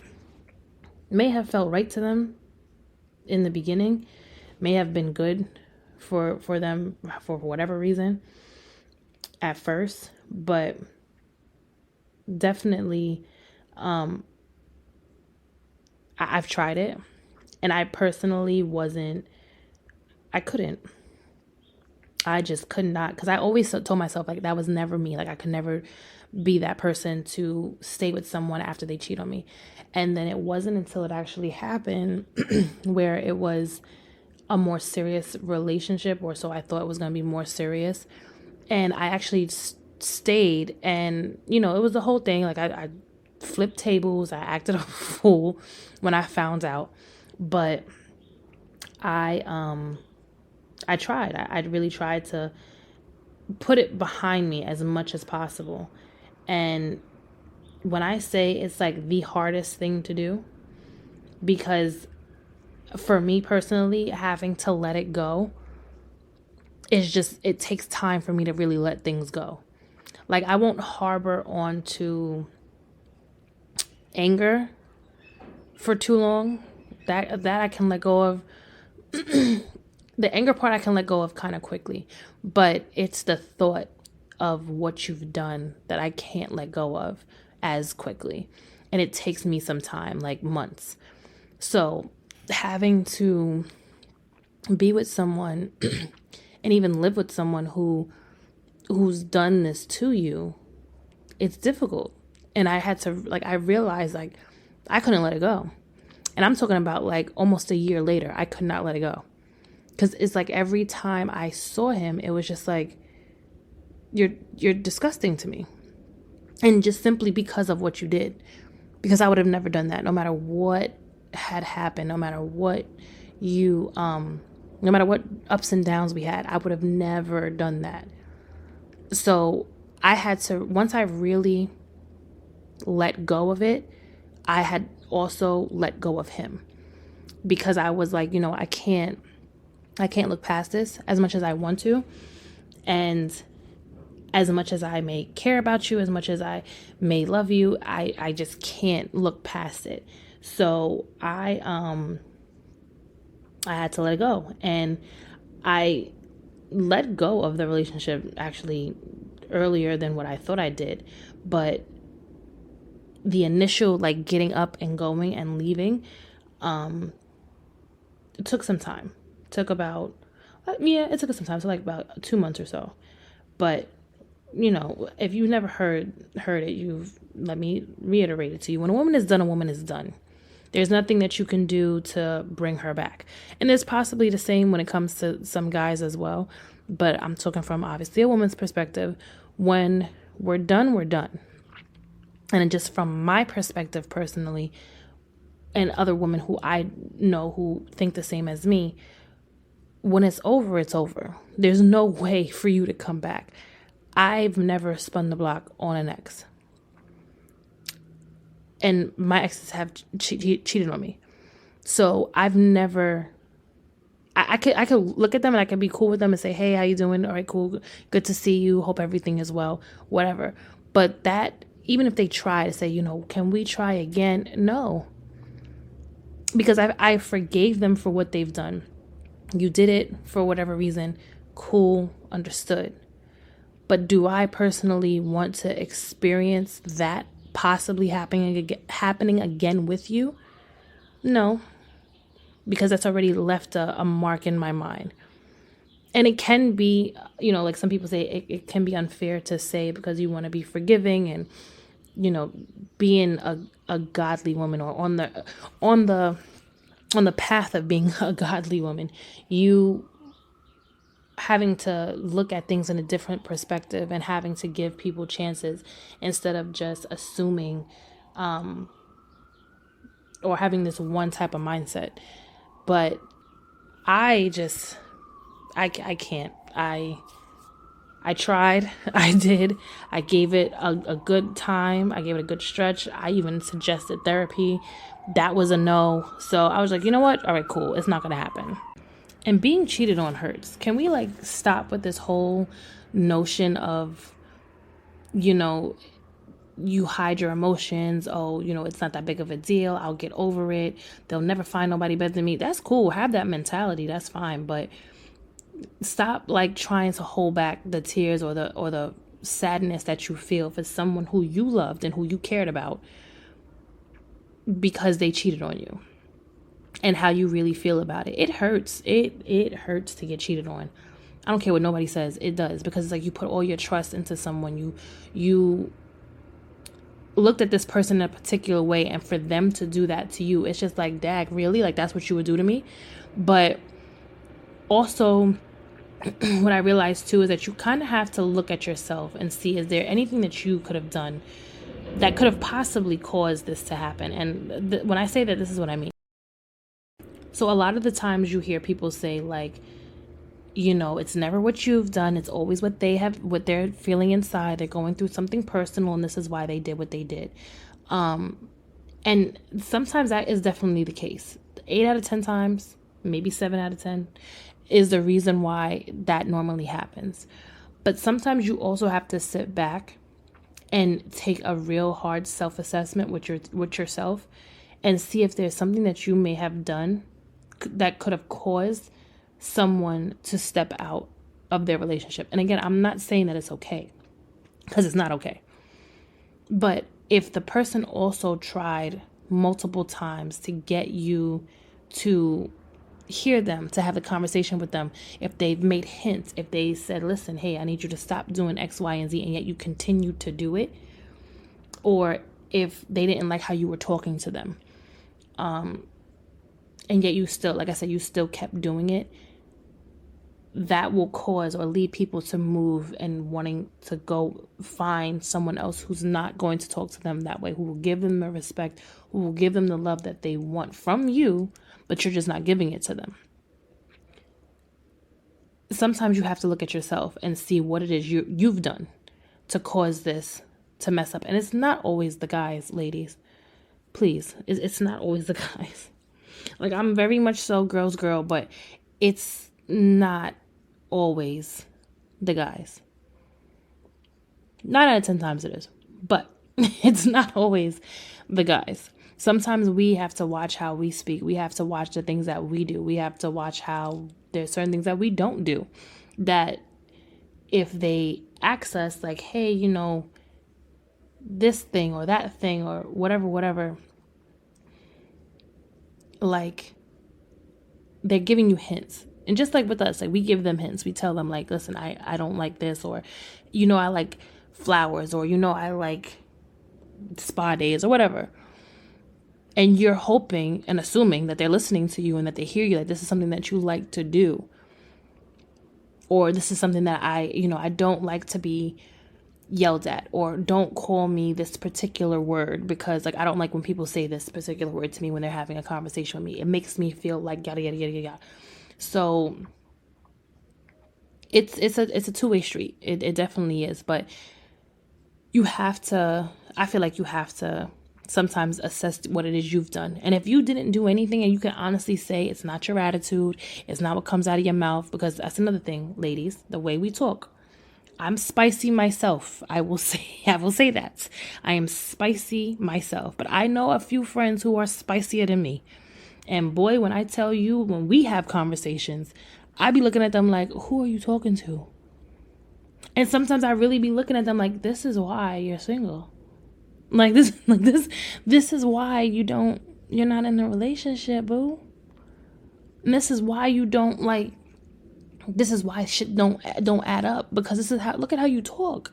Speaker 1: may have felt right to them in the beginning, may have been good for them for whatever reason at first, but definitely I've tried it, and I personally I just could not, because I always told myself, like, that was never me. Like, I could never be that person to stay with someone after they cheat on me. And then it wasn't until it actually happened where it was a more serious relationship, or so I thought it was going to be more serious. And I actually stayed, and, it was the whole thing. Like, I flipped tables. I acted a fool when I found out. But I tried. I really tried to put it behind me as much as possible. And when I say it's like the hardest thing to do, because for me personally, having to let it go is just, it takes time for me to really let things go. Like, I won't harbor on to anger for too long. That I can let go of. The anger part I can let go of kind of quickly, but it's the thought of what you've done that I can't let go of as quickly. And it takes me some time, like months. So having to be with someone and even live with someone who's done this to you, it's difficult. And I had to, like, I realized, like, I couldn't let it go. And I'm talking about, like, almost a year later, I could not let it go. Because it's like every time I saw him, it was just like, you're disgusting to me. And just simply because of what you did. Because I would have never done that, no matter what had happened, no matter what no matter what ups and downs we had, I would have never done that. So I had to, once I really let go of it, I had also let go of him because I was like, I can't look past this as much as I want to. And as much as I may care about you, as much as I may love you, I just can't look past it. So I had to let it go. And I let go of the relationship actually earlier than what I thought I did. But the initial like getting up and going and leaving, it took some time. It took about, it took some time. So like about 2 months or so. But if you've never heard it, let me reiterate it to you. When a woman is done, a woman is done. There's nothing that you can do to bring her back. And it's possibly the same when it comes to some guys as well. But I'm talking from obviously a woman's perspective. When we're done, we're done. And just from my perspective personally, and other women who I know who think the same as me, when it's over, it's over. There's no way for you to come back. I've never spun the block on an ex. And my exes have cheated on me. So I've never, I could look at them and I could be cool with them and say, hey, how you doing? All right, cool. Good to see you. Hope everything is well, whatever. But that, even if they try to say, can we try again? No. Because I forgave them for what they've done. You did it for whatever reason. Cool, understood. But do I personally want to experience that possibly happening again with you? No, because that's already left a mark in my mind. And it can be, like some people say, it can be unfair to say because you want to be forgiving and, being a godly woman, or on the path of being a godly woman, you having to look at things in a different perspective and having to give people chances instead of just assuming or having this one type of mindset. But I can't. I tried. I did. I gave it a good time. I gave it a good stretch. I even suggested therapy. That was a no. So I was like, you know what? All right, cool. It's not going to happen. And being cheated on hurts. Can we stop with this whole notion of, you hide your emotions. Oh, it's not that big of a deal. I'll get over it. They'll never find nobody better than me. That's cool. Have that mentality. That's fine. But stop trying to hold back the tears or the sadness that you feel for someone who you loved and who you cared about because they cheated on you. And how you really feel about it. It hurts. It hurts to get cheated on. I don't care what nobody says. It does. Because it's you put all your trust into someone. You looked at this person in a particular way. And for them to do that to you, it's just dag, really? That's what you would do to me? But also, what I realized too is that you kind of have to look at yourself and see, is there anything that you could have done that could have possibly caused this to happen? And when I say that, this is what I mean. So a lot of the times you hear people say it's never what you've done. It's always what they're feeling inside. They're going through something personal and this is why they did what they did. And sometimes that is definitely the case. 8 out of 10 times, maybe 7 out of 10 is the reason why that normally happens. But sometimes you also have to sit back and take a real hard self-assessment with yourself and see if there's something that you may have done that could have caused someone to step out of their relationship. And again, I'm not saying that it's okay, because it's not okay. But if the person also tried multiple times to get you to hear them, to have the conversation with them, if they've made hints, if they said, listen, hey, I need you to stop doing X, Y, and Z, and yet you continue to do it, or if they didn't like how you were talking to them, and yet you still, like I said, you still kept doing it, that will cause or lead people to move and wanting to go find someone else who's not going to talk to them that way, who will give them the respect, who will give them the love that they want from you, but you're just not giving it to them. Sometimes you have to look at yourself and see what it is you've done to cause this to mess up. And it's not always the guys, ladies. Please, it's not always the guys. Like, I'm very much so girl's girl, but it's not always the guys. 9 out of 10 times it is, but it's not always the guys. Sometimes we have to watch how we speak. We have to watch the things that we do. We have to watch how there's certain things that we don't do, that if they ask us like, hey, this thing or that thing or whatever, like, they're giving you hints. And just like with us, like, we give them hints. We tell them like, listen, I don't like this, or I like flowers, or I like spa days, or whatever. And you're hoping and assuming that they're listening to you and that they hear you, like, this is something that you like to do, or this is something that I don't like to be yelled at, or don't call me this particular word, because like I don't like when people say this particular word to me when they're having a conversation with me. It makes me feel like yada yada yada yada. So it's a two-way street. It definitely is. But I feel like you have to sometimes assess what it is you've done. And if you didn't do anything, and you can honestly say it's not your attitude, it's not what comes out of your mouth, because that's another thing, ladies, the way we talk. I'm spicy myself. I will say that. I am spicy myself. But I know a few friends who are spicier than me. And boy, when I tell you, when we have conversations, I be looking at them like, who are you talking to? And sometimes I really be looking at them like, this is why you're single. This is why you're not in a relationship, boo. And this is why you don't like, this is why shit don't add up, because this is look at how you talk.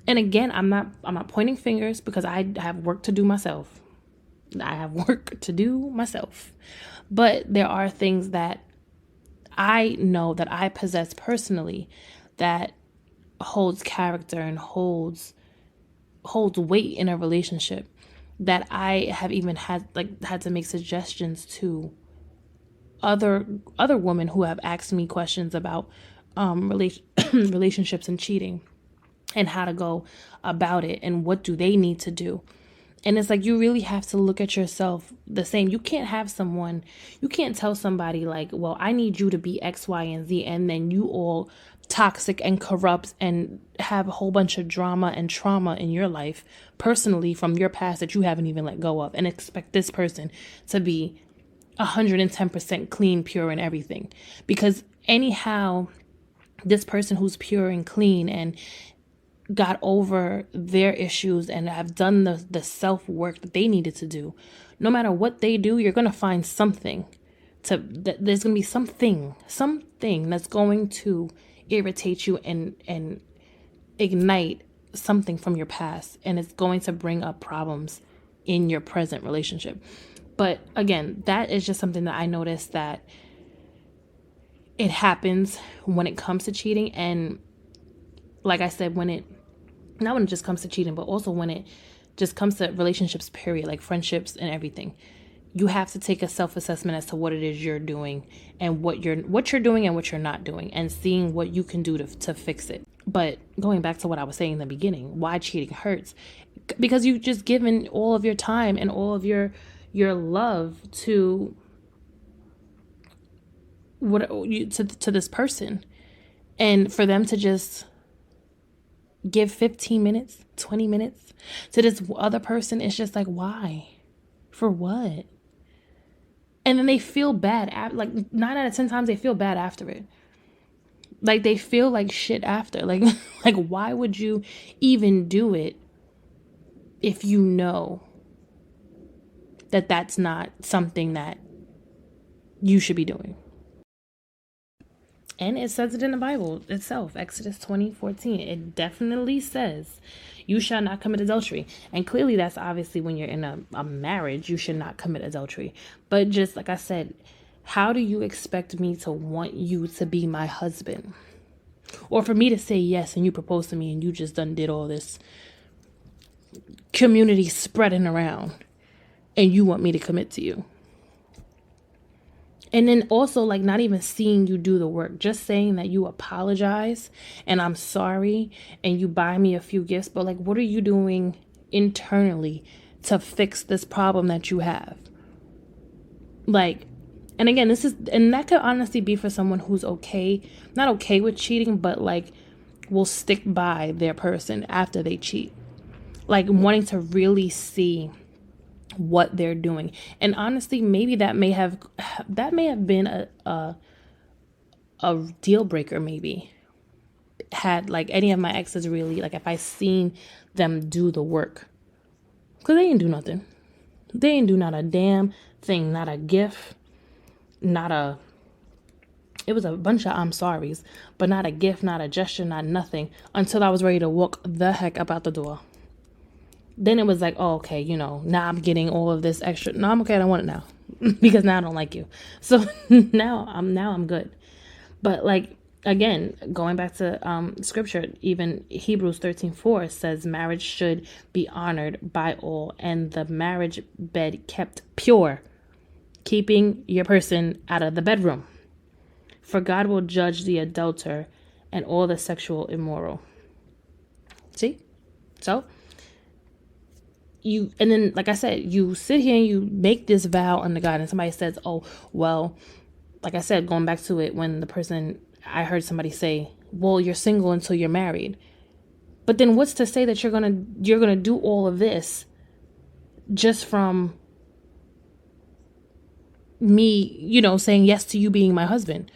Speaker 1: And again, I'm not pointing fingers, because I have work to do myself. But there are things that I know that I possess personally that holds character and holds weight in a relationship, that I have even had to make suggestions to other women who have asked me questions about relationships and cheating, and how to go about it, and what do they need to do. And it's like, you really have to look at yourself the same. You can't tell somebody like, well, I need you to be X, Y, and Z, and then you all toxic and corrupt and have a whole bunch of drama and trauma in your life personally from your past that you haven't even let go of, and expect this person to be 110% clean, pure, and everything. Because anyhow, this person who's pure and clean and got over their issues and have done the self-work that they needed to do, no matter what they do, you're going to find something there's going to be something that's going to irritate you and ignite something from your past, and it's going to bring up problems in your present relationship. But again, that is just something that I noticed, that it happens when it comes to cheating. And like I said, not when it just comes to cheating, but also when it just comes to relationships, period, like friendships and everything, you have to take a self-assessment as to what it is you're doing, and what you're doing and what you're not doing, and seeing what you can do to fix it. But going back to what I was saying in the beginning, why cheating hurts, because you've just given all of your time and all of your love to to this person, and for them to just give 15 minutes, 20 minutes to this other person, it's just like, why? For what? And then they feel bad. Like 9 out of 10 times they feel bad after it. Like they feel like shit after. Like why would you even do it if you know that that's not something that you should be doing? And it says it in the Bible itself, Exodus 20:14. It definitely says, you shall not commit adultery. And clearly that's obviously when you're in a marriage, you should not commit adultery. But just like I said, how do you expect me to want you to be my husband? Or for me to say yes and you propose to me and you just did all this community spreading around and you want me to commit to you? And then also, like, not even seeing you do the work, just saying that you apologize and I'm sorry and you buy me a few gifts. But like, what are you doing internally to fix this problem that you have. Like, and again, and that could honestly be for someone who's not okay with cheating, but like will stick by their person after they cheat. Like wanting to really see what they're doing. And honestly, maybe that may have been a deal breaker, maybe. Had like any of my exes really, like if I seen them do the work. Because they ain't do nothing. They ain't do not a damn thing, not a gift, it was a bunch of I'm sorries, but not a gift, not a gesture, not nothing, until I was ready to walk the heck up out the door. Then it was like, oh, okay, now I'm getting all of this extra. No, I'm okay. I don't want it now because now I don't like you. So now I'm good. But like, again, going back to scripture, even Hebrews 13:4 says marriage should be honored by all and the marriage bed kept pure, keeping your person out of the bedroom. For God will judge the adulterer and all the sexual immoral. See? So, and then, like I said, you sit here and you make this vow under God, and somebody says, oh, well, like I said, going back to it, when I heard somebody say, well, you're single until you're married. But then what's to say that you're gonna do all of this just from me, saying yes to you being my husband?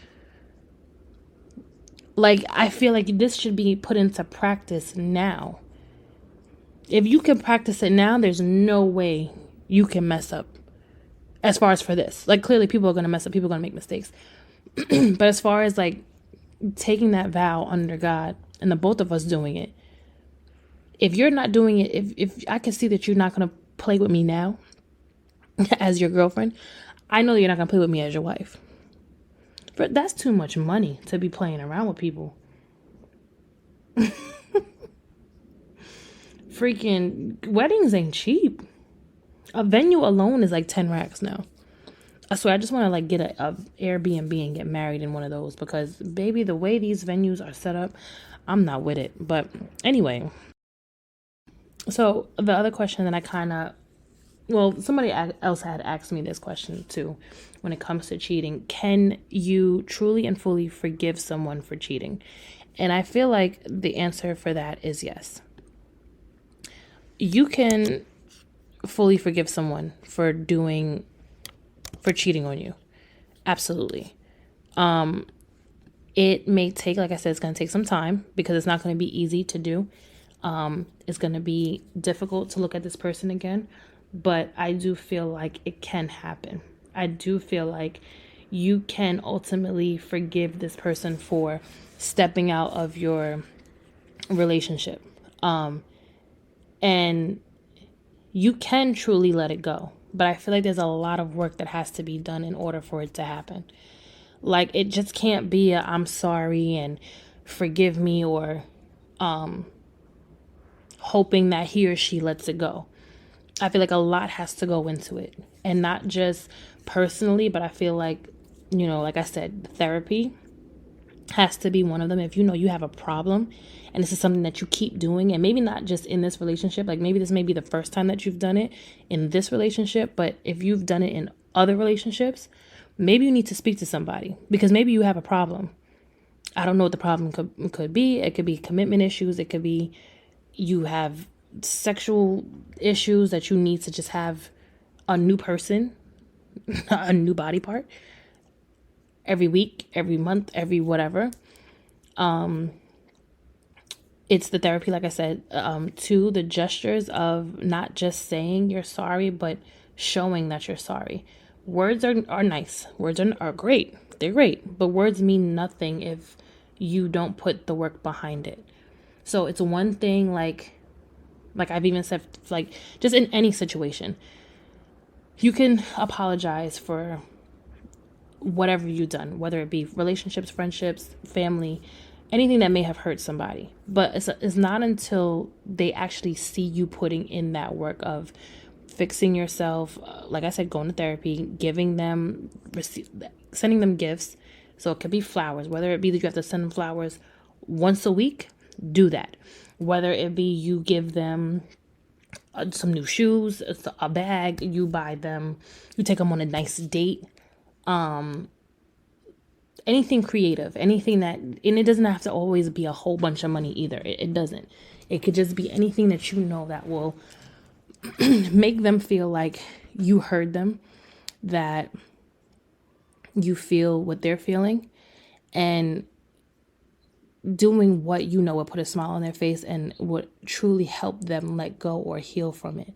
Speaker 1: Like, I feel like this should be put into practice now. If you can practice it now, there's no way you can mess up as far as for this. Like, clearly people are going to mess up. People are going to make mistakes. But as far as like taking that vow under God and the both of us doing it, if you're not doing it, if I can see that you're not going to play with me now as your girlfriend, I know you're not going to play with me as your wife. But that's too much money to be playing around with people. Freaking weddings ain't cheap. A venue alone is like 10 racks now. I swear, I just want to like get a Airbnb and get married in one of those, because baby, the way these venues are set up, I'm not with it. But anyway, so the other question that somebody else had asked me this question too, when it comes to cheating: can you truly and fully forgive someone for cheating? And I feel like the answer for that is yes. You can fully forgive someone for cheating on you. Absolutely. It may take, like I said, it's going to take some time, because it's not going to be easy to do. It's going to be difficult to look at this person again, but I do feel like it can happen. I do feel like you can ultimately forgive this person for stepping out of your relationship. And you can truly let it go. But I feel like there's a lot of work that has to be done in order for it to happen. Like, it just can't be a I'm sorry and forgive me, or hoping that he or she lets it go. I feel like a lot has to go into it. And not just personally, but I feel like, like I said, therapy has to be one of them. If you have a problem and this is something that you keep doing, and maybe not just in this relationship, like maybe this may be the first time that you've done it in this relationship, but if you've done it in other relationships, maybe you need to speak to somebody, because maybe you have a problem. I don't know what the problem could be. It could be commitment issues. It could be you have sexual issues that you need to just have a new person, a new body part every week, every month, every whatever. It's the therapy, like I said, to the gestures of not just saying you're sorry, but showing that you're sorry. Words are nice. Words are great. They're great. But words mean nothing if you don't put the work behind it. So it's one thing, like I've even said, like just in any situation, you can apologize for whatever you've done, whether it be relationships, friendships, family, anything that may have hurt somebody. But it's not until they actually see you putting in that work of fixing yourself, like I said, going to therapy, sending them gifts. So it could be flowers, whether it be that you have to send them flowers once a week, do that. Whether it be you give them some new shoes, a bag, you buy them, you take them on a nice date. Anything creative, anything that, and it doesn't have to always be a whole bunch of money either. It doesn't. It could just be anything that you know that will make them feel like you heard them, that you feel what they're feeling, and doing what you know would put a smile on their face and would truly help them let go or heal from it.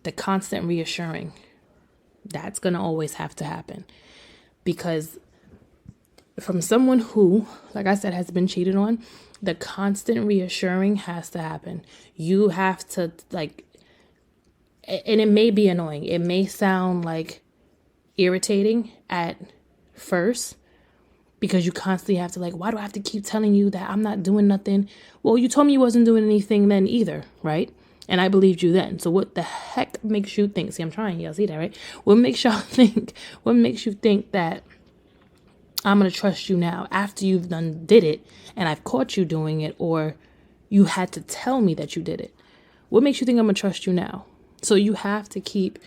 Speaker 1: The constant reassuring, that's going to always have to happen, because from someone who, like I said, has been cheated on, the constant reassuring has to happen. You have to, like, and it may be annoying. It may sound like irritating at first, because you constantly have to, like, why do I have to keep telling you that I'm not doing nothing? Well, you told me you wasn't doing anything then either, right? And I believed you then. So what the heck makes you think? See, I'm trying. Y'all see that, right? What makes you think that I'm going to trust you now after you've did it and I've caught you doing it, or you had to tell me that you did it? What makes you think I'm going to trust you now? So you have to keep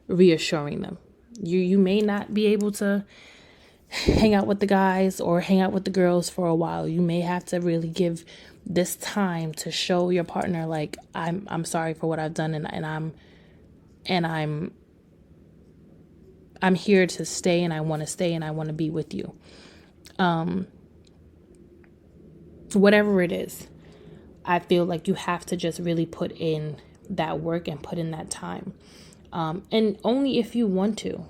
Speaker 1: reassuring them. You may not be able to hang out with the guys or hang out with the girls for a while. You may have to really give this time to show your partner, like, I'm sorry for what I've done, and I'm here to stay, and I want to stay, and I want to be with you. Whatever it is, I feel like you have to just really put in that work and put in that time. And only if you want to.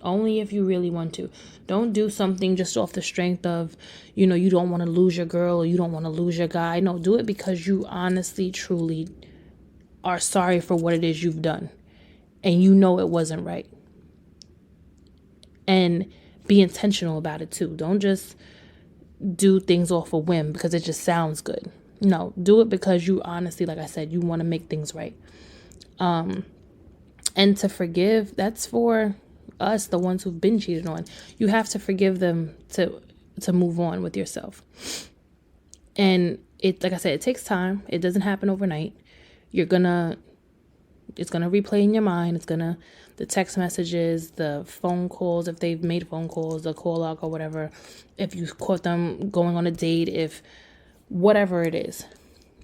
Speaker 1: Only if you really want to. Don't do something just off the strength of, you don't want to lose your girl or you don't want to lose your guy. No, do it because you honestly, truly are sorry for what it is you've done. And you know it wasn't right. And be intentional about it too. Don't just do things off a whim because it just sounds good. No, do it because you honestly, like I said, you want to make things right. And to forgive, that's for us, the ones who've been cheated on. You have to forgive them to move on with yourself. And it, like I said, it takes time. It doesn't happen overnight. It's gonna replay in your mind. The text messages, the phone calls, if they've made phone calls, the call log or whatever, if you caught them going on a date, if whatever it is,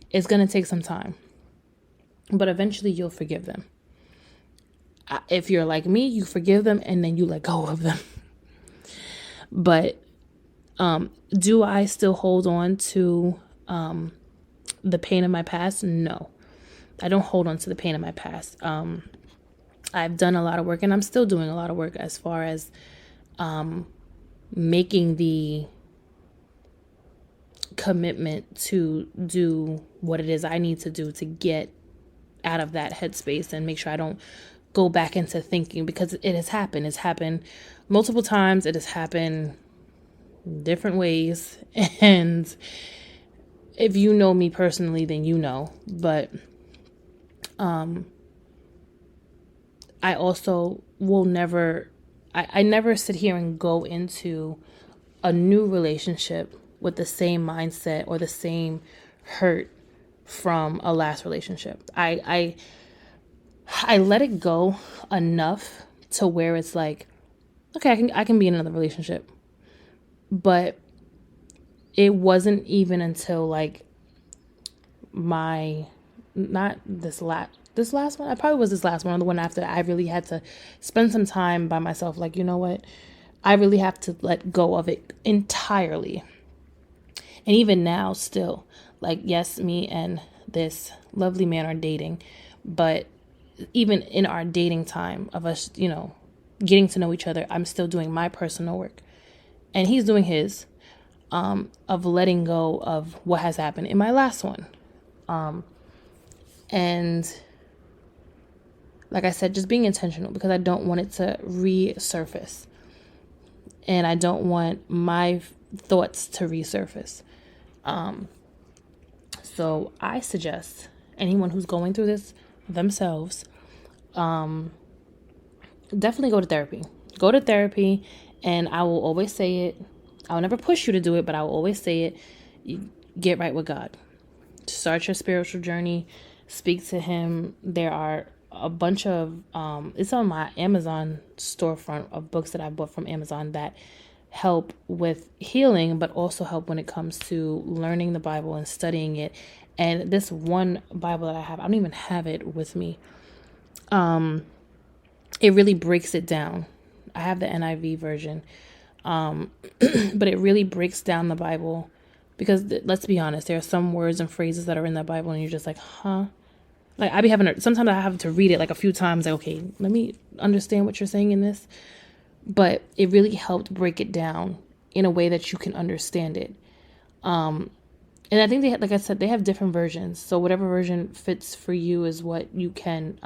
Speaker 1: it's gonna take some time. But eventually you'll forgive them. If you're like me, you forgive them and then you let go of them. But do I still hold on to the pain of my past? No, I don't hold on to the pain of my past. I've done a lot of work, and I'm still doing a lot of work as far as making the commitment to do what it is I need to do to get out of that headspace and make sure I don't go back into thinking, because it has happened. It's happened multiple times. It has happened different ways. And if you know me personally, then you know. But I also will never, I never sit here and go into a new relationship with the same mindset or the same hurt from a last relationship. I let it go enough to where it's like, okay, I can be in another relationship. But it wasn't even until like not this last one. I probably was this last one, or the one after, I really had to spend some time by myself. Like, you know what? I really have to let go of it entirely. And even now still, like, yes, me and this lovely man are dating, but even in our dating time of us, getting to know each other, I'm still doing my personal work and he's doing his, of letting go of what has happened in my last one. And like I said, just being intentional, because I don't want it to resurface and I don't want my thoughts to resurface. So I suggest anyone who's going through this themselves, definitely go to therapy. Go to therapy, and I will always say it. I'll never push you to do it, but I will always say it. You get right with God. Start your spiritual journey. speak to him. There are a bunch of it's on my Amazon storefront of books that I bought from Amazon that help with healing, but also help when it comes to learning the Bible and studying it. And this one Bible that I have, I don't even have it with me. It really breaks it down. I have the NIV version, but it really breaks down the Bible because let's be honest, there are some words and phrases that are in that Bible, and you're just like, huh? Like I be having sometimes I have to read it like a few times. Like, okay, let me understand what you're saying in this. But it really helped break it down in a way that you can understand it. And I think they, like I said, they have different versions. So whatever version fits for you is what you can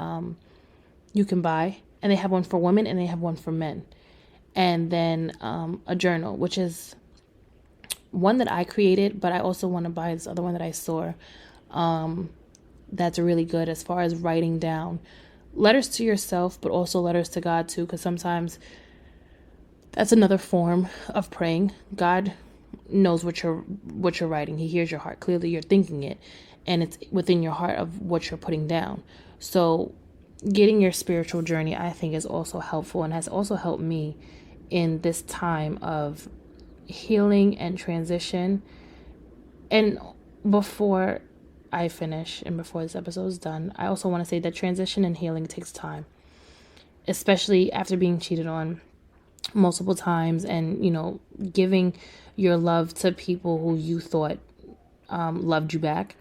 Speaker 1: buy. And they have one for women and they have one for men. And then a journal, which is one that I created, but I also want to buy this other one that I saw. That's really good as far as writing down letters to yourself, but also letters to God too, because sometimes that's another form of praying. God knows what you're writing. He hears your heart. Clearly you're thinking it, and it's within your heart of what you're putting down. So getting your spiritual journey, I think, is also helpful and has also helped me in this time of healing and transition. And before I finish and before this episode is done, I also want to say that transition and healing takes time, especially after being cheated on multiple times and, giving your love to people who you thought loved you back.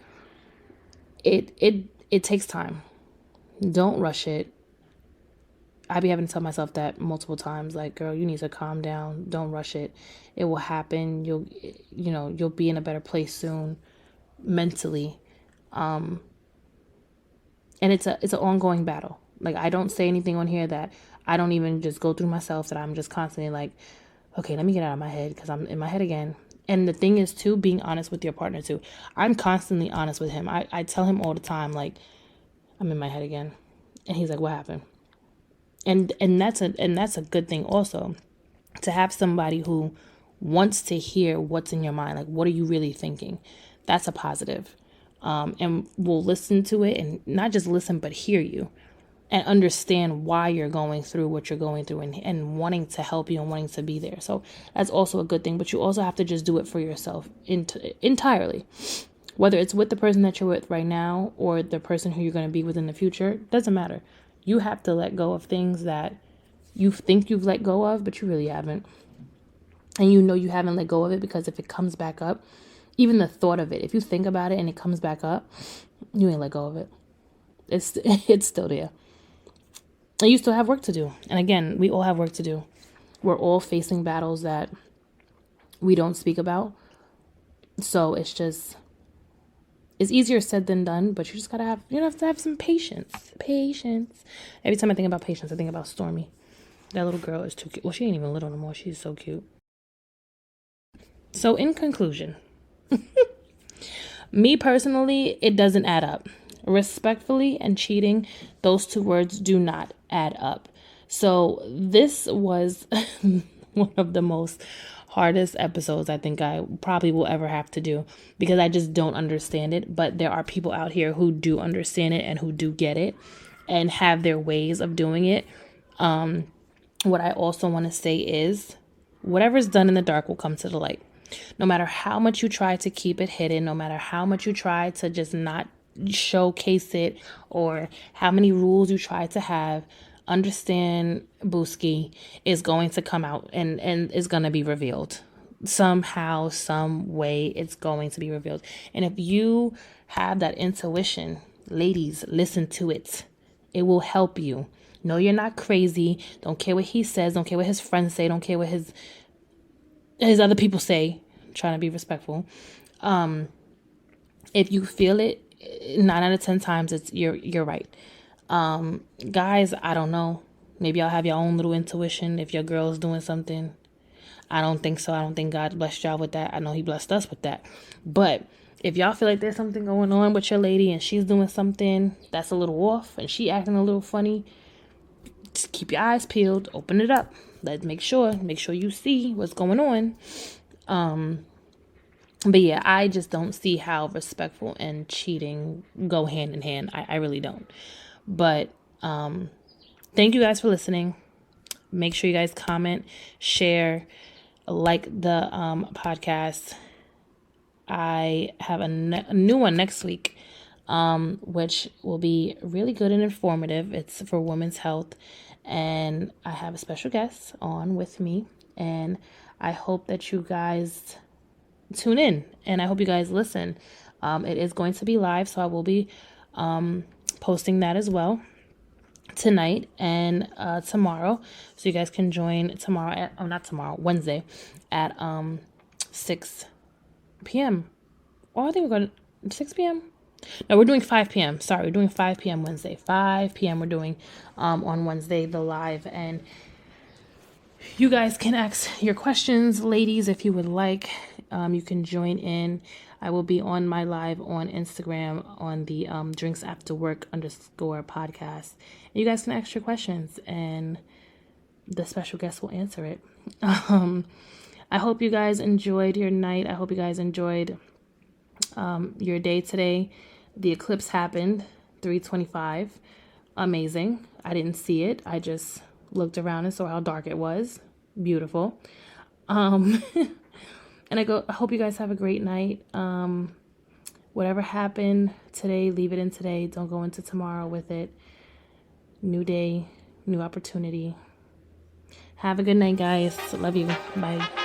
Speaker 1: It takes time. Don't rush it. I be having to tell myself that multiple times, like, girl, you need to calm down. Don't rush it. It will happen. You'll be in a better place soon mentally. And it's an ongoing battle. Like, I don't say anything on here that I don't even just go through myself, that I'm just constantly like, okay, let me get out of my head because I'm in my head again. And the thing is too, being honest with your partner too. I'm constantly honest with him. I tell him all the time, like, I'm in my head again. And he's like, what happened? And that's a good thing also, to have somebody who wants to hear what's in your mind. Like, what are you really thinking? That's a positive. And will listen to it, and not just listen, but hear you and understand why you're going through what you're going through, and wanting to help you and wanting to be there. So that's also a good thing, but you also have to just do it for yourself entirely. Whether it's with the person that you're with right now or the person who you're going to be with in the future, doesn't matter. You have to let go of things that you think you've let go of, but you really haven't. And you haven't let go of it because if it comes back up, even the thought of it, if you think about it and it comes back up, you ain't let go of it. It's still there. And you still have work to do. And again, we all have work to do. We're all facing battles that we don't speak about. So it's easier said than done, but you have to have some patience. Patience. Every time I think about patience, I think about Stormy. That little girl is too cute. Well, she ain't even little no more. She's so cute. So in conclusion, me personally, it doesn't add up. Respectfully and cheating, those two words do not add up. So this was one of the most hardest episodes I think I probably will ever have to do, because I just don't understand it. But there are people out here who do understand it and who do get it and have their ways of doing it. What I also want to say is, whatever's done in the dark will come to the light. No matter how much you try to keep it hidden, no matter how much you try to just not showcase it, or how many rules you try to have, understand, Booski is going to come out and is going to be revealed. Somehow, some way, it's going to be revealed. And if you have that intuition, ladies, listen to it. It will help you. No, you're not crazy. Don't care what he says. Don't care what his friends say. Don't care what his other people say. I'm trying to be respectful. If you feel it, 9 out of 10 times, you're right. Guys, I don't know. Maybe y'all have your own little intuition if your girl's doing something. I don't think so. I don't think God blessed y'all with that. I know he blessed us with that. But if y'all feel like there's something going on with your lady and she's doing something that's a little off and she acting a little funny, just keep your eyes peeled. Open it up. Let's make sure you see what's going on. But yeah, I just don't see how respectful and cheating go hand in hand. I really don't. But thank you guys for listening. Make sure you guys comment, share, like the podcast. I have a new one next week, which will be really good and informative. It's for women's health, and I have a special guest on with me, and I hope that you guys tune in, and I hope you guys listen. It is going to be live, so I will be posting that as well tonight and tomorrow, so you guys can join tomorrow at not tomorrow, Wednesday at 6 p.m. Oh, I think we're going to 6 p.m. No, we're doing 5 p.m. Sorry, we're doing 5 p.m. Wednesday. 5 p.m. we're doing on Wednesday the live, and you guys can ask your questions, ladies, if you would like. You can join in. I will be on my live on Instagram on the Drinks After Work _ podcast. And you guys can ask your questions, and the special guest will answer it. I hope you guys enjoyed your night. I hope you guys enjoyed your day today. The eclipse happened 3:25. Amazing. I didn't see it. I just looked around and saw how dark it was. Beautiful. And I hope you guys have a great night. Whatever happened today, leave it in today. Don't go into tomorrow with it. New day, new opportunity. Have a good night, guys. Love you. Bye.